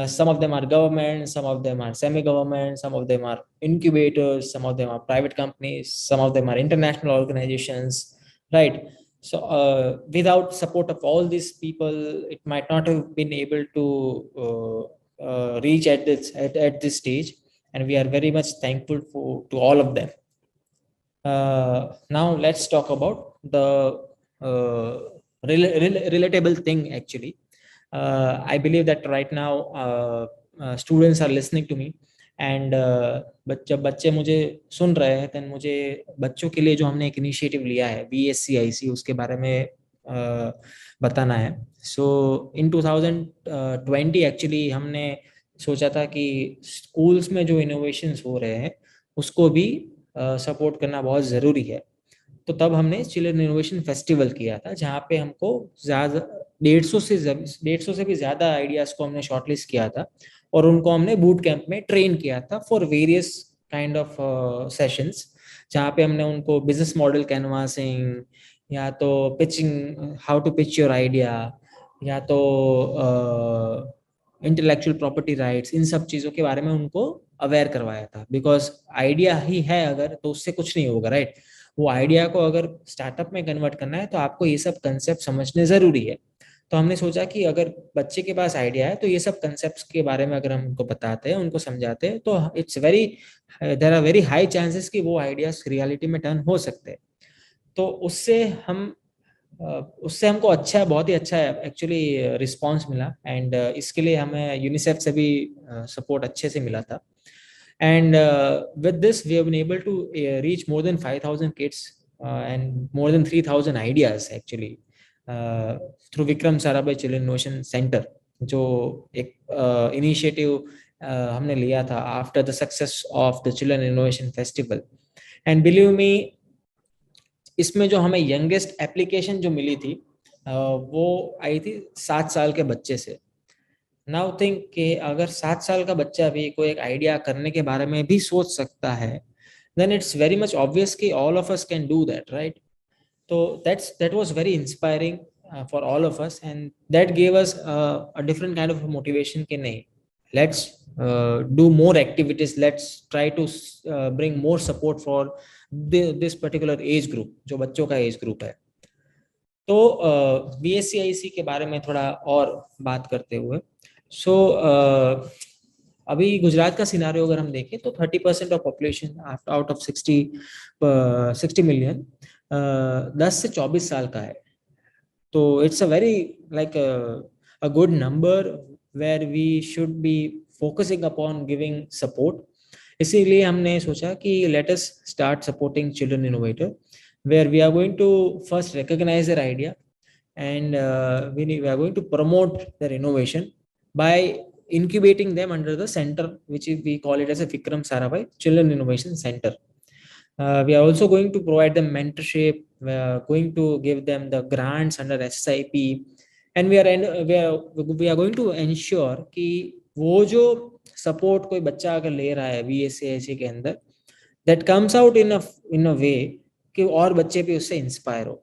Some of them are government, some of them are semi-government, some of them are incubators, some of them are private companies, some of them are international organizations, right? So without support of all these people, it might not have been able to reach at this stage, and we are very much thankful to all of them. Now let's talk about the relatable thing actually. I believe that right now students are listening to me, and जब बच्चे मुझे सुन रहे हैं then मुझे बच्चों के लिए जो हमने एक इनिशिएटिव लिया है BSCIC उसके बारे में बताना है. सो इन 2020 एक्चुअली हमने सोचा था कि स्कूल्स में जो इनोवेशंस हो रहे हैं उसको भी सपोर्ट करना बहुत ज़रूरी है. तो तब हमने चिल्ड्रन इनोवेशन फेस्टिवल किया था जहाँ पे हमको ज़्यादा 150 से भी ज़्यादा आइडियाज़ को हमने शॉर्टलिस्ट किया था और उनको हमने बूट कैंप में ट्रेन किया था for various kind of sessions, जहाँ पे हमने उनको बिजनेस मॉडल कैनवासिंग या तो pitching, how to pitch your idea, या तो इंटेलेक्चुअल प्रॉपर्टी राइट्स, इन सब चीज़ों के बारे में उनको अवेयर करवाया था. बिकॉज आइडिया ही है अगर तो उससे कुछ नहीं होगा, राइट? वो आइडिया को अगर स्टार्टअप में कन्वर्ट करना है तो आपको ये सब कंसेप्ट समझने ज़रूरी है. तो हमने सोचा कि अगर बच्चे के पास आइडिया है तो ये सब कंसेप्ट्स के बारे में अगर हम उनको बताते हैं, उनको समझाते हैं, तो it's very there are very high chances कि वो आइडियाज रियलिटी में टर्न हो सकते हैं. तो उससे हमको अच्छा, बहुत ही अच्छा एक्चुअली रिस्पांस मिला. एंड इसके लिए हमें यूनिसेफ से भी सपोर्ट अच्छे से मिला था. And with this, we have been able to reach more than 5,000 kids and more than 3,000 ideas actually through Vikram Sarabhai Children Innovation Center, जो एक initiative हमने लिया था after the success of the Children Innovation Festival. And believe me, इसमें जो हमें youngest application जो मिली थी वो आई थी 7 साल के बच्चे से. नाउ थिंक कि अगर 7 साल का बच्चा भी कोई एक आइडिया करने के बारे में भी सोच सकता है, then it's very much obvious कि all of us can do that, right? So that was very inspiring for all of us, and that gave us a different kind of motivation कि नहीं, let's do more activities, let's try to bring more support for this particular age group, जो बच्चों का age group है. तो BSCIC के बारे में थोड़ा और बात करते हुए, सो अभी गुजरात का सिनारियो अगर हम देखें तो 30% of population out of 60 million 10 से 24 साल का है. तो it's a very like a good number where we should be focusing upon giving support. इसीलिए हमने सोचा कि let us start supporting children innovator, where we are going to first recognize their idea, and we are going to promote their innovation by incubating them under the center, which we call it as a Vikram Sarabhai Children Innovation Center. We are also going to provide them mentorship. We are going to give them the grants under SSIP, and we are going to ensure कि वो जो support कोई बच्चा अगर ले रहा है BSCIC के अंदर, that comes out in a way कि और बच्चे भी उससे इंस्पायर हो.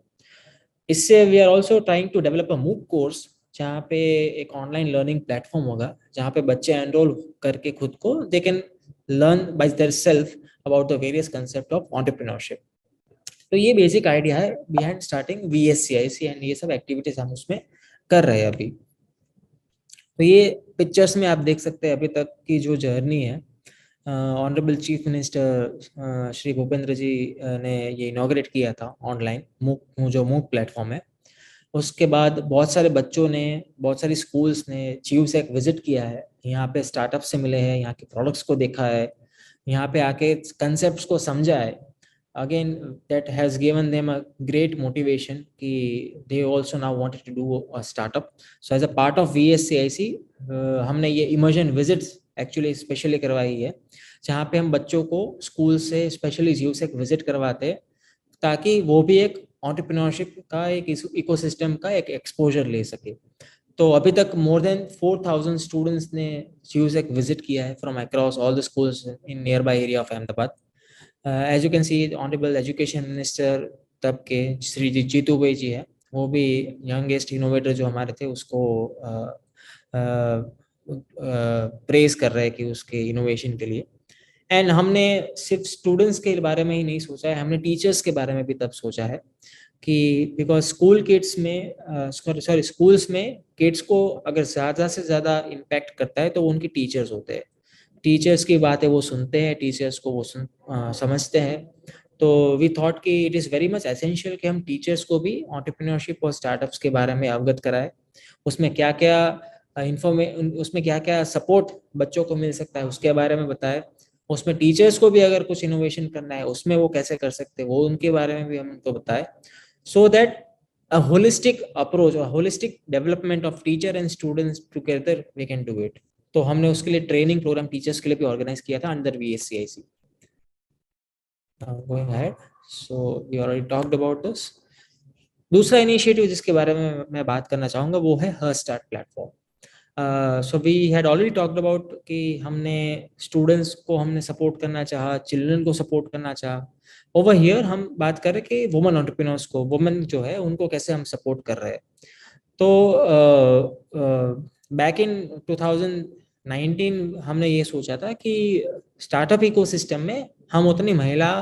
इससे we are also trying to develop a MOOC course, जहाँ पे एक ऑनलाइन लर्निंग प्लेटफॉर्म होगा जहाँ पे बच्चे एनरोल करके खुद को they can learn by their self about the various concept of entrepreneurship. तो ये बेसिक आइडिया है बिहाइंड स्टार्टिंग BSCIC, एंड ये सब एक्टिविटीज हम उसमें कर रहे हैं अभी. तो ये पिक्चर्स में आप देख सकते हैं अभी तक की जो जर्नी है. Honourable chief minister Shri Bhupendra ji ने ये इनॉग्रेट किया था ऑनलाइन मूक, जो मूक प्लेटफॉर्म है. उसके बाद बहुत सारे बच्चों ने, बहुत सारी स्कूल्स ने चीफ से एक विजिट किया है, यहाँ पे स्टार्टअप से मिले हैं, यहाँ के प्रोडक्ट्स को देखा है, यहाँ पे आके कंसेप्ट्स को समझा है. Again that has given them a great motivation कि they also now wanted to do a startup. So as a part of BSCIC हमने ये इमर्जन विजिट्स एक्चुअली स्पेशली करवाई है, जहाँ पे हम बच्चों को स्कूल से स्पेशली जीव से एक विजिट करवाते हैं ताकि वो भी एक एंटरप्रेन्योरशिप का एक इकोसिस्टम का एक एक्सपोजर ले सके. तो अभी तक मोर देन 4,000 स्टूडेंट्स ने GUSEC विजिट किया है from across all the schools in nearby area of Ahmedabad. As you can see, honourable education minister तब के श्री जीतू भाई जी है, वो भी यंगेस्ट इनोवेटर जो हमारे थे उसको प्रेज कर रहे हैं कि उसके इनोवेशन के लिए. एंड हमने सिर्फ स्टूडेंट्स के बारे में ही नहीं सोचा है, हमने टीचर्स के बारे में भी तब सोचा है कि बिकॉज स्कूल किड्स में सॉरी स्कूल्स में किड्स को अगर ज़्यादा से ज़्यादा इम्पैक्ट करता है तो वो उनकी टीचर्स होते हैं. टीचर्स की बातें वो सुनते हैं, टीचर्स को वो समझते हैं. तो वी थॉट कि it is very much essential कि हम टीचर्स को भी एंटरप्रेन्योरशिप और स्टार्टअप्स के बारे में अवगत कराएं. उसमें क्या क्या उसमें क्या क्या सपोर्ट बच्चों को मिल सकता है उसके बारे में बताएं. उसमें टीचर्स को भी अगर कुछ इनोवेशन करना है उसमें वो कैसे कर सकते हैं वो उनके बारे में भी हम उनको बताएं. So that a holistic approach or holistic development of teacher and students together we can do it. तो हमने उसके लिए ट्रेनिंग प्रोग्राम टीचर्स के लिए भी ऑर्गेनाइज किया था under VSCIC. Going ahead, so we already talked about this. दूसरा इनिशिएटिव जिसके बारे में मैं बात करना चाहूँगा वो है her start platform. So we had already talked about कि हमने स्टूडेंट्स को हमने सपोर्ट करना चाहा, चिल्ड्रन को सपोर्ट करना चाहा. ओवर हियर हम बात कर रहे कि वुमेन एंटरप्रेन्योर्स को, वुमेन जो है उनको कैसे हम सपोर्ट कर रहे हैं. तो बैक इन 2019 हमने ये सोचा था कि स्टार्टअप इकोसिस्टम में हम उतनी महिला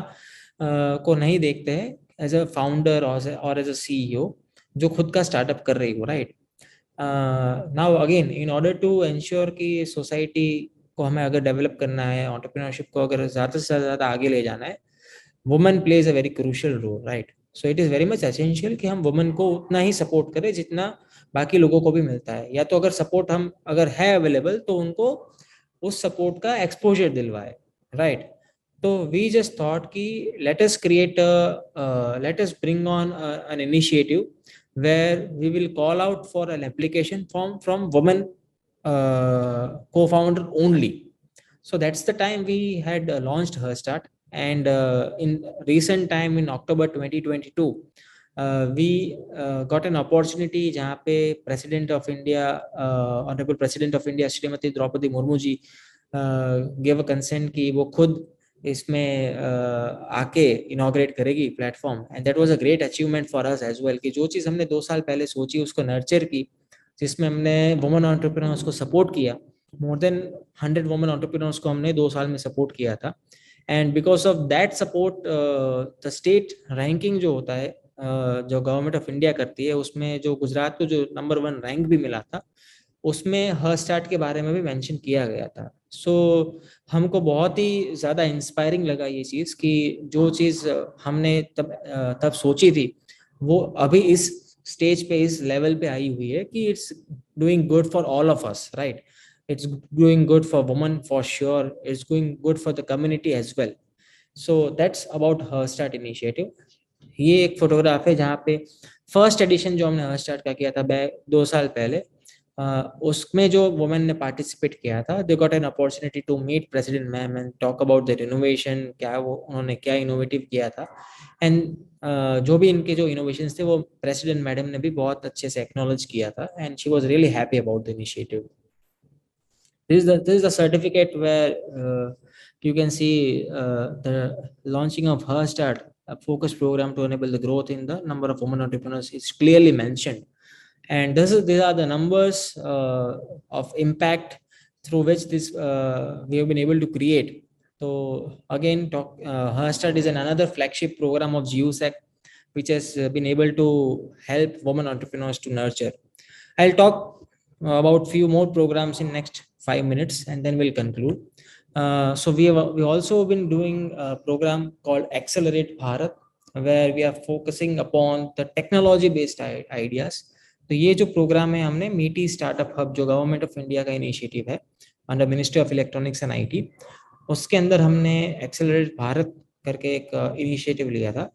को नहीं देखते हैं एज अ फाउंडर और एज अ CEO जो खुद का स्टार्टअप कर रही हो, right. Now again in order to ensure कि सोसाइटी को हमें अगर डेवलप करना है, एंटरप्रेन्योरशिप को अगर ज़्यादा से ज़्यादा आगे ले जाना है, women plays a very crucial role, right. So it is very much essential कि हम वुमेन को उतना ही सपोर्ट करें जितना बाकी लोगों को भी मिलता है. या तो अगर सपोर्ट हम अगर है अवेलेबल तो उनको उस सपोर्ट का एक्सपोजर दिलवाए, राइट. तो वी जस्ट थॉट कि let us bring on an initiative where we will call out for an application from women co-founder only. So that's the time we had launched HerStart. And in recent time in October 2022 we got an opportunity जहाँ पे President of India, Honorable President of India Shrimati Draupadi Murmu ji gave a consent कि वो खुद इसमें आके inaugurate करेगी platform. And that was a great achievement for us as well कि जो चीज़ हमने 2 साल पहले सोची उसको नर्चर की, जिसमें हमने वुमेन एंटरप्रेन्योर्स को सपोर्ट किया. मोर देन 100 वुमेन एंटरप्रेन्योर्स को हमने 2 साल में सपोर्ट किया था. And because of that support the state ranking जो होता है जो गवर्नमेंट ऑफ इंडिया करती है उसमें जो गुजरात को जो नंबर 1 रैंक भी मिला था उसमें HerStart के बारे में भी मेंशन किया गया था. सो हमको बहुत ही ज़्यादा इंस्पायरिंग लगा ये चीज़ कि जो चीज़ हमने तब सोची थी वो अभी इस स्टेज पे, इस लेवल पे आई हुई है कि it's doing good for all of us, right. It's doing good for women for sure, it's doing good for the community as well. So that's about HerStart initiative. ये एक फोटोग्राफ है जहाँ पे फर्स्ट एडिशन जो हमने HerStart का किया था 2 साल पहले, उसमें जो वुमेन ने पार्टिसिपेट किया था, they got an opportunity to meet president ma'am and talk about their innovation, क्या वो उन्होंने क्या इनोवेटिव किया था. एंड जो भी इनके जो इनोवेशंस थे वो प्रेसिडेंट मैडम ने भी बहुत अच्छे से एक्नॉलेज किया था. And she was really happy about the initiative. This is the certificate where you can see the launching of HerStart, a focus program to enable the growth in the number of women entrepreneurs is clearly mentioned. And these are the numbers of impact through which this we have been able to create. So again, HerStart is another flagship program of GUSEC which has been able to help women entrepreneurs to nurture. I'll talk about few more programs in next 5 minutes and then we'll conclude. So we also been doing a program called Accelerate Bharat where we are focusing upon the technology based ideas. तो ये जो programme है हमने मीटी startup hub जो government of India का initiative है under ministry of electronics and IT, उसके अंदर हमने एक्सेलरेट भारत करके एक इनिशिएटिव लिया था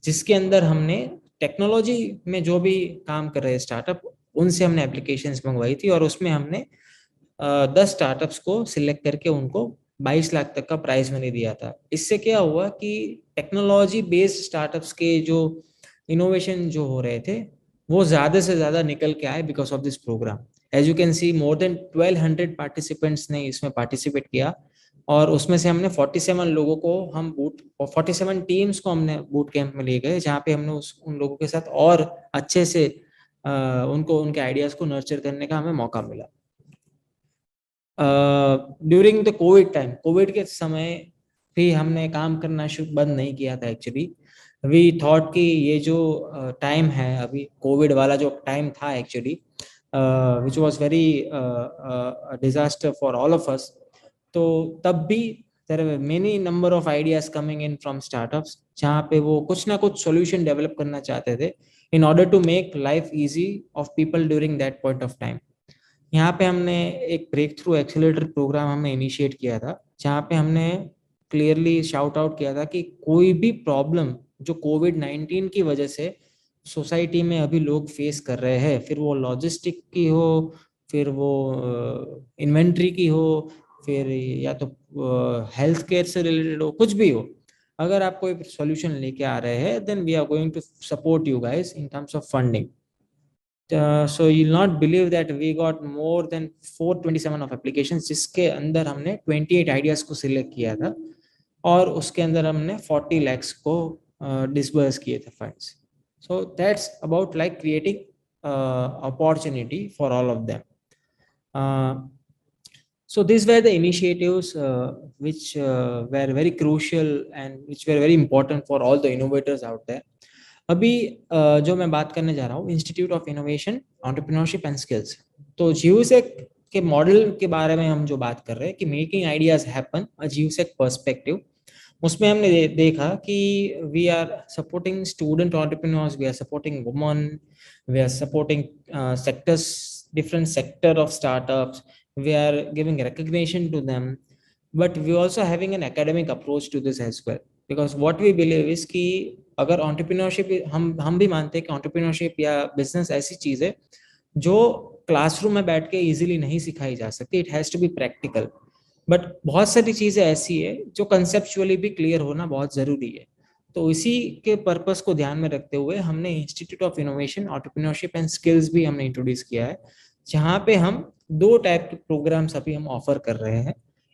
जिसके अंदर हमने टेक्नोलॉजी में जो भी काम कर रहे हैं स्टार्टअप उनसे हमने एप्लीकेशंस मंगवाई थी और उसमें हमने 10 स्टार्टअप्स को सिलेक्ट करके उनको 22 लाख तक का प्राइज मनी दिया था. इससे क्या हुआ कि टेक्नोलॉजी बेस्ड स्टार्टअप्स के जो इनोवेशन जो हो रहे थे वो ज़्यादा से ज़्यादा निकल के आए because of this programme. As you can see more than 1200 participants ने इसमें पार्टिसिपेट किया, और उसमें से हमने 47 लोगों को हम बूट और 47 टीम्स को हमने बूट कैंप में ले गए, जहाँ पे हमने उन लोगों के साथ और अच्छे से उनको उनके आइडियाज को नर्चर करने का हमें मौका मिला. During the Covid time, Covid के समय भी हमने काम करना बंद नहीं किया था. एक्चुअली वी थॉट कि ये जो टाइम है अभी, कोविड वाला जो टाइम था actually, which was very disaster for all of us. तो तब भी there are many number of ideas coming in from startups, जहाँ पे वो कुछ ना कुछ सॉल्यूशन डेवलप करना चाहते थे in order to make life easy of people during that point of time. यहाँ पे हमने एक ब्रेक थ्रू एक्सेलरेटर प्रोग्राम हमने इनिशिएट किया था, जहाँ पे हमने क्लियरली शाउट आउट किया था कि कोई भी प्रॉब्लम जो कोविड-19 की वजह से सोसाइटी में अभी लोग फेस कर रहे हैं, फिर वो लॉजिस्टिक की हो, फिर वो इन्वेंट्री की हो, फिर या तो हेल्थ केयर से रिलेटेड हो, कुछ भी हो, अगर आप कोई सॉल्यूशन लेके आ रहे हैं, then we are going to support you guys in terms of funding. So you'll not believe that we got more than 427 of applications, जिसके अंदर हमने 28 आइडियाज को सिलेक्ट किया था, और उसके अंदर हमने 40 lakhs को डिसबर्स किए थे funds. So that's about like creating opportunity for all of them. So these were the initiatives which were very crucial and which were very important for all the innovators out there. अभी जो मैं बात करने जा रहा हूँ, institute of innovation, entrepreneurship and skills. तो जीयूसेक के मॉडल के बारे में हम जो बात कर रहे हैं कि making ideas happen a GUSEC perspective, उसमें हमने देखा कि we are supporting student entrepreneurs, we are supporting women, we are supporting sectors, different sector of startups, we are giving recognition to them, but we also having an academic approach to this as well, because what we believe is कि अगर entrepreneurship, हम भी मानते हैं कि entrepreneurship या business ऐसी चीज है जो क्लासरूम में बैठ के इजीली नहीं सिखाई जा सकती, it has to be practical. But बहुत सारी चीजें ऐसी है जो कंसेप्चुअली भी क्लियर होना बहुत जरूरी है. तो इसी के पर्पस को ध्यान में रखते हुए हमने institute of innovation, entrepreneurship and skills भी हमने इंट्रोड्यूस किया है, जहाँ पे हम दो टाइप के प्रोग्राम्स अभी हम ऑफर कर रहे हैं.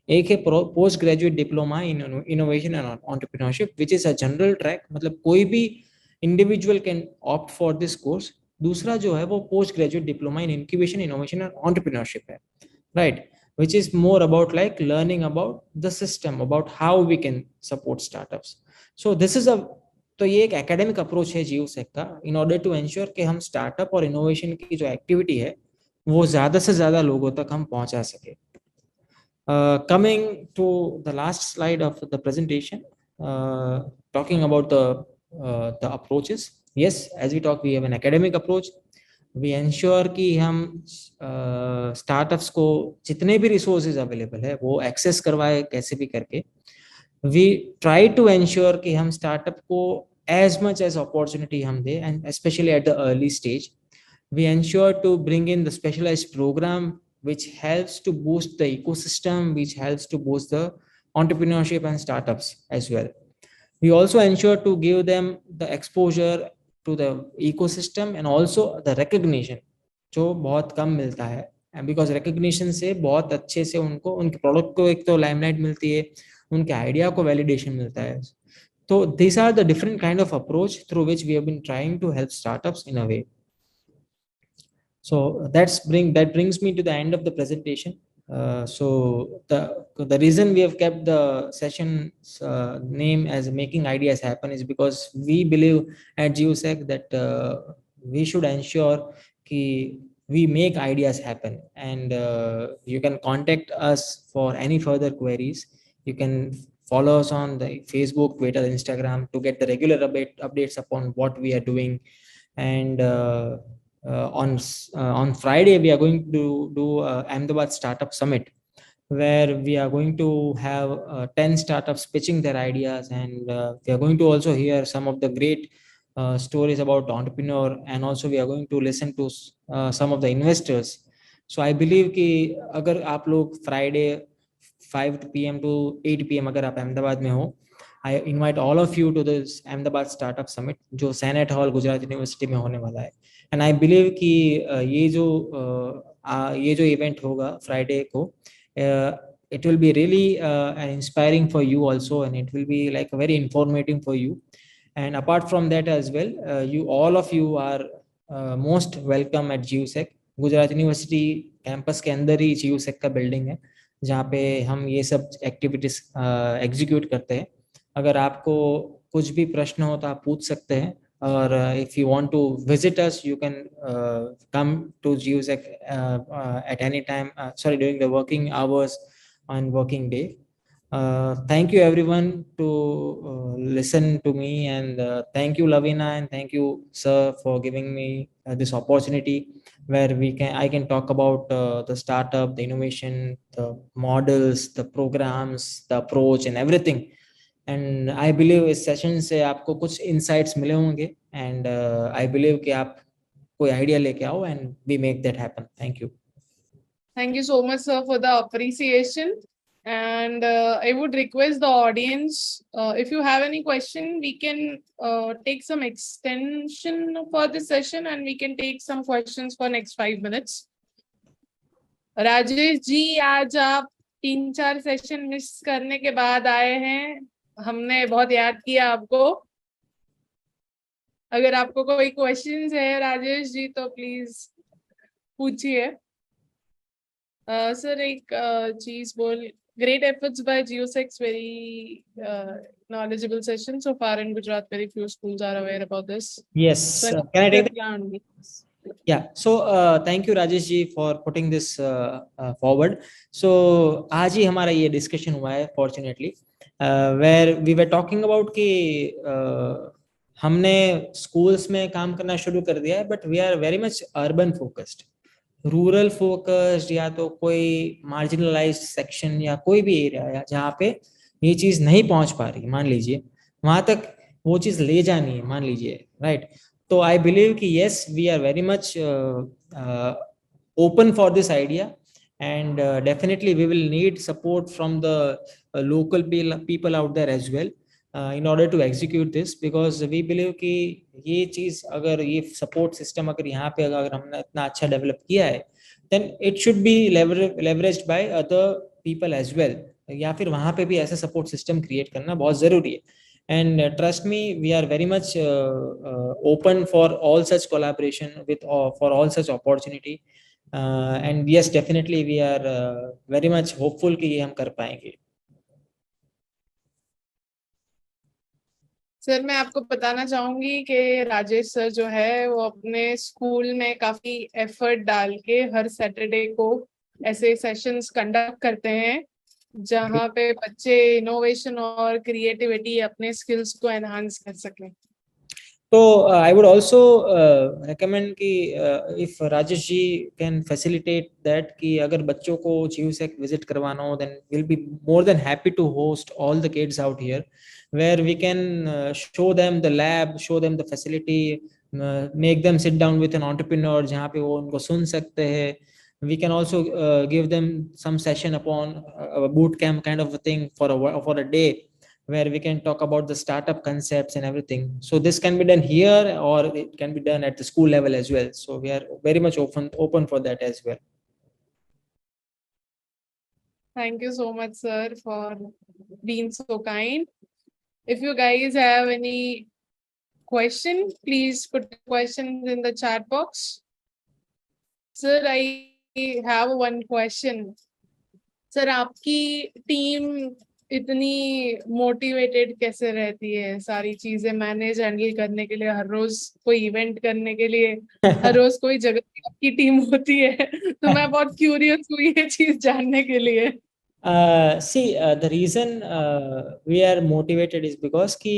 एक है post graduate diploma in innovation and entrepreneurship, which is a general track, मतलब कोई भी individual can opt for this course. दूसरा जो है वो post graduate diploma in incubation, innovation and entrepreneurship है, right, which is more about like learning about the system, about how we can support startups. So this is a, तो ये एक academic approach है जीयूसेक का, इन ऑर्डर टू एंश्योर कि हम startup और innovation की जो एक्टिविटी है वो ज्यादा से ज्यादा लोगों तक हम पहुंचा सके. Coming to the last slide of the presentation, talking about the approaches. Yes, as we talk, we have an academic approach. We ensure कि हम स्टार्टअप्स को जितने भी रिसोर्सेज अवेलेबल है वो एक्सेस करवाए कैसे भी करके. वी ट्राई टू एंश्योर कि हम स्टार्टअप को एज मच एज अपॉर्चुनिटी हम दे, and specially at the early stage. We ensure to bring in the specialized program which helps to boost the ecosystem, which helps to boost the entrepreneurship and startups as well. We also ensure to give them the exposure to the ecosystem and also the recognition, जो बहुत कम मिलता है, and because recognition से बहुत अच्छे से उनको उनके प्रोडक्ट को एक तो लाइमलाइट मिलती है, उनके आइडिया को वैलिडेशन मिलता है. तो these are the different kind of approach through which we have been trying to help startups in a way. So that brings me to the end of the presentation. So the reason we have kept the session's name as Making Ideas Happen is because we believe at GeoSec that we should ensure कि we make ideas happen, and you can contact us for any further queries. You can follow us on the Facebook, Twitter, Instagram to get the regular updates upon what we are doing. And on Friday we are going to do Ahmedabad Startup Summit, where we are going to have 10 startups pitching their ideas, and we are going to also hear some of the great stories about entrepreneur, and also we are going to listen to some of the investors. So I believe कि अगर आप लोग Friday 5 PM to 8 PM अगर आप अहमदाबाद में हो, I invite all of you to this Ahmedabad Startup Summit, जो Senate Hall Gujarat university में होने वाला है. एंड आई बिलीव कि ये जो इवेंट होगा फ्राइडे को, it will be really inspiring for you also, and it will be like very informative for you. And apart from that as well, you all of you are most welcome at GUSEC. Gujarat university campus के अंदर ही GUSEC का building है, जहाँ पे हम ये सब activities execute करते हैं. अगर आपको कुछ भी प्रश्न हो तो आप पूछ सकते हैं. और if you want to visit us, you can come to GUSEC at any time, during the working hours on working day. Thank you everyone to listen to me, and thank you Lavina, and thank you sir for giving me this opportunity where I can talk about the startup, the innovation, the models, the programs, the approach and everything. And I believe इस session से आपको कुछ insights मिले होंगे, and I believe कि आप कोई idea लेके आओ and we make that happen. Thank you. Thank you so much, sir, for the appreciation. And I would request the audience, if you have any question, we can take some extension for this session, and we can take some questions for next 5 minutes. Rajesh ji, आज आप 3-4 session miss करने के बाद आए हैं, हमने बहुत याद किया आपको. अगर आपको कोई क्वेश्चंस है राजेश जी तो प्लीज पूछिए. सर एक चीज बोल, great efforts by GUSEC, very knowledgeable session so far in Gujarat. Very few schools are aware about this. Yes. So Can I take that? Yeah. So thank you Rajesh ji for putting this forward. So आज ही हमारा ये discussion हुआ है fortunately, where we were talking about कि हमने schools में काम करना शुरू कर दिया है, but we are very much urban focused, rural focused, या तो कोई मार्जिनलाइज्ड सेक्शन या कोई भी एरिया जहाँ पे ये चीज नहीं पहुंच पा रही, मान लीजिए वहां तक वो चीज ले जानी है, मान लीजिए, राइट. तो आई बिलीव कि yes, we are very much open for this idea, and definitely we will need support from the local people out there as well in order to execute this, because we believe कि ये चीज, अगर ये support system अगर यहाँ पे अगर हमने इतना अच्छा develop किया है, then it should be leveraged by other people as well, या फिर वहाँ पे भी ऐसा support system create करना बहुत जरूरी है. And trust me, we are very much open for all such collaboration for all such opportunity, and yes, definitely we are very much hopeful कि ये हम कर पाएंगे. सर मैं आपको बताना चाहूंगी कि राजेश सर जो है वो अपने स्कूल में काफी एफर्ट डाल के हर सैटरडे को ऐसे सेशंस कंडक्ट करते हैं जहाँ पे बच्चे इनोवेशन और क्रिएटिविटी अपने स्किल्स को एनहांस कर सकें. तो I would also recommend कि if Rajesh ji can facilitate that, कि अगर बच्चों को GUSEC visit करवाना हो, then we'll be more than happy to host all the kids out here, where we can show them the lab, show them the facility, make them sit down with an entrepreneur जहाँ पे वो उनको सुन सकते हैं. We can also give them some session upon a boot camp kind of a thing for a day, where we can talk about the startup concepts and everything. So this can be done here, or it can be done at the school level as well. So we are very much open for that as well. Thank you so much, sir, for being so kind. If you guys have any question, please put questions in the chat box. Sir, I have one question. Sir, आपकी team इतनी motivated कैसे रहती है सारी चीजें manage handle करने के लिए, हर रोज कोई इवेंट करने के लिए, हर रोज कोई जगह की टीम होती है, तो मैं बहुत क्यूरियस हुई ये चीज जानने के लिए. The reason we are motivated is because कि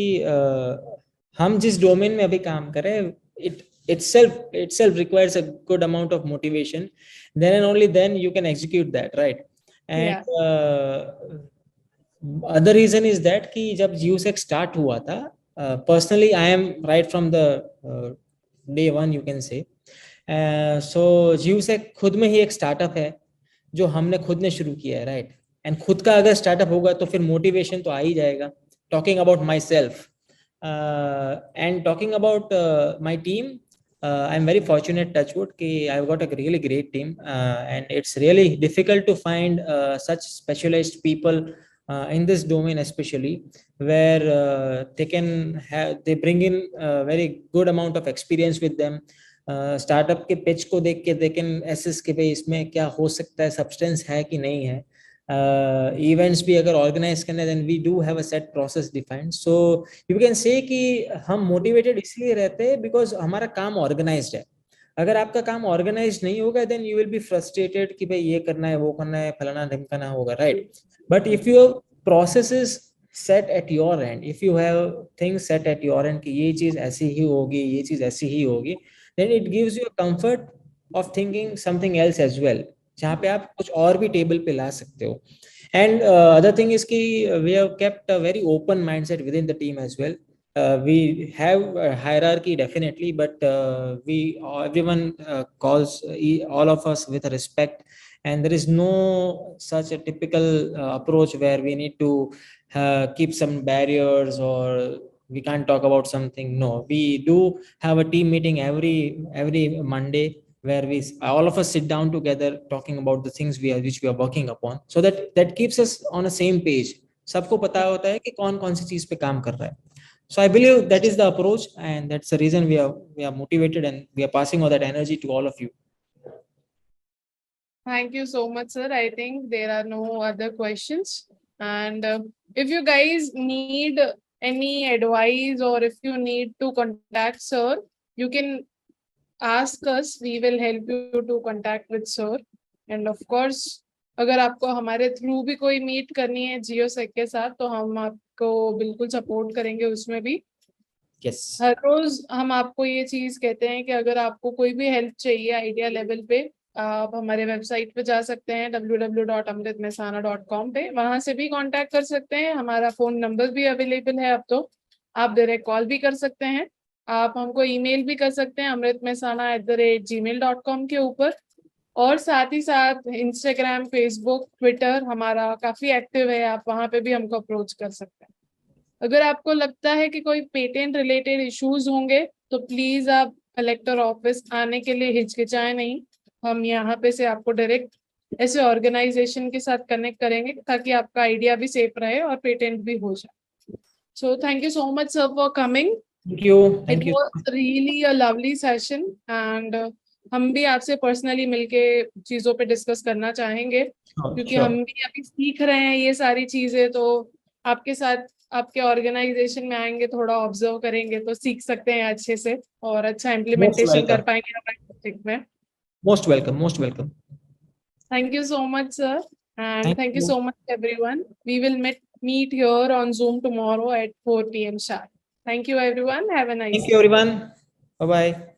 हम जिस डोमेन में अभी काम कर रहे हैं, it itself requires a good amount of motivation. Then and only then you can execute that, right? And other reason is that कि जब GUSEC start हुआ था, personally I am right from the day one, you can say. So GUSEC खुद में ही एक startup है जो हमने खुद ने शुरू किया है, राइट. एंड खुद का अगर स्टार्टअप होगा तो फिर मोटिवेशन तो आ ही जाएगा. Talking about my self and talking about my team, I'm very fortunate, touchwood, कि I've got a really great team, and it's really difficult to find such specialized people in this domain, especially where they bring in a very good amount of experience with them. Startup के pitch को देख के they can assess कि भाई इसमें क्या हो सकता है, सब्सटेंस है कि नहीं है. इवेंट्स भी अगर ऑर्गेनाइज करने, then we do have a set process defined. So you can say कि हम मोटिवेटेड इसलिए रहते हैं बिकॉज हमारा काम ऑर्गेनाइज्ड है. अगर आपका काम ऑर्गेनाइज नहीं होगा, then you will be frustrated कि भाई ये करना है, वो करना है, फलाना ढिमकाना होगा, right. But if your process is set at your end, if you have things set at your end कि ये चीज ऐसी ही होगी, ये चीज ऐसी ही होगी, then it gives you a comfort of thinking something else as well, जहाँ पे आप कुछ और भी टेबल पे ला सकते हो. And other thing is कि we have kept a very open mindset within the team as well. We have a hierarchy definitely, but everyone calls all of us with respect, and there is no such a typical approach where we need to keep some barriers or we can't talk about something. No, we do have a team meeting every Monday where all of us sit down together talking about the things which we are working upon, so that keeps us on the same page. सबको पता होता है कि कौन कौन सी चीज पे काम कर रहा है. So I believe that is the approach, and that's the reason we are motivated and we are passing all that energy to all of you. Thank you so much, sir. I think there are no other questions. And if you guys need any advice or if you need to contact sir, you can ask us. We will help you to contact with sir. And of course, अगर आपको हमारे through भी कोई meet करनी है जियोसेक के साथ, तो हम आपको बिल्कुल सपोर्ट करेंगे उसमें भी. Yes. हर रोज हम आपको ये चीज कहते हैं कि अगर आपको कोई भी हेल्प चाहिए आइडिया लेवल पे, आप हमारे वेबसाइट पे जा सकते हैं www.amritmehsana.com पे, वहां से भी कांटेक्ट कर सकते हैं. हमारा फोन नंबर भी अवेलेबल है अब तो. आप डायरेक्ट कॉल भी कर सकते हैं. आप हमको ईमेल भी कर सकते हैं amritmehsana@gmail.com के ऊपर. और साथ ही साथ इंस्टाग्राम, फेसबुक, ट्विटर हमारा काफी एक्टिव है. आप वहां पे भी हमको अप्रोच कर सकते हैं. अगर आपको लगता है कि कोई पेटेंट रिलेटेड इश्यूज होंगे, तो प्लीज आप कलेक्टर ऑफिस आने के लिए हिचकिचाएं नहीं. हम यहाँ पे से आपको डायरेक्ट ऐसे ऑर्गेनाइजेशन के साथ कनेक्ट करेंगे ताकि आपका आइडिया भी सेफ रहे और पेटेंट भी हो जाए. So thank you so much sir for coming. Thank you. It was really a lovely session. And हम भी आपसे पर्सनली मिलके चीजों पे डिस्कस करना चाहेंगे, क्योंकि हम भी अभी सीख रहे हैं ये सारी चीजें. तो आपके साथ आपके ऑर्गेनाइजेशन में आएंगे, थोड़ा ऑब्जर्व करेंगे तो सीख सकते हैं अच्छे से और अच्छा इम्प्लीमेंटेशन कर पाएंगे हमारे प्रोजेक्ट में. Most welcome. Most welcome. Thank you so much, sir. And thank you you so much, everyone. We will meet here on Zoom tomorrow at 4 p.m. sharp. Thank you, everyone. Have a nice day. Thank you, everyone. Bye bye.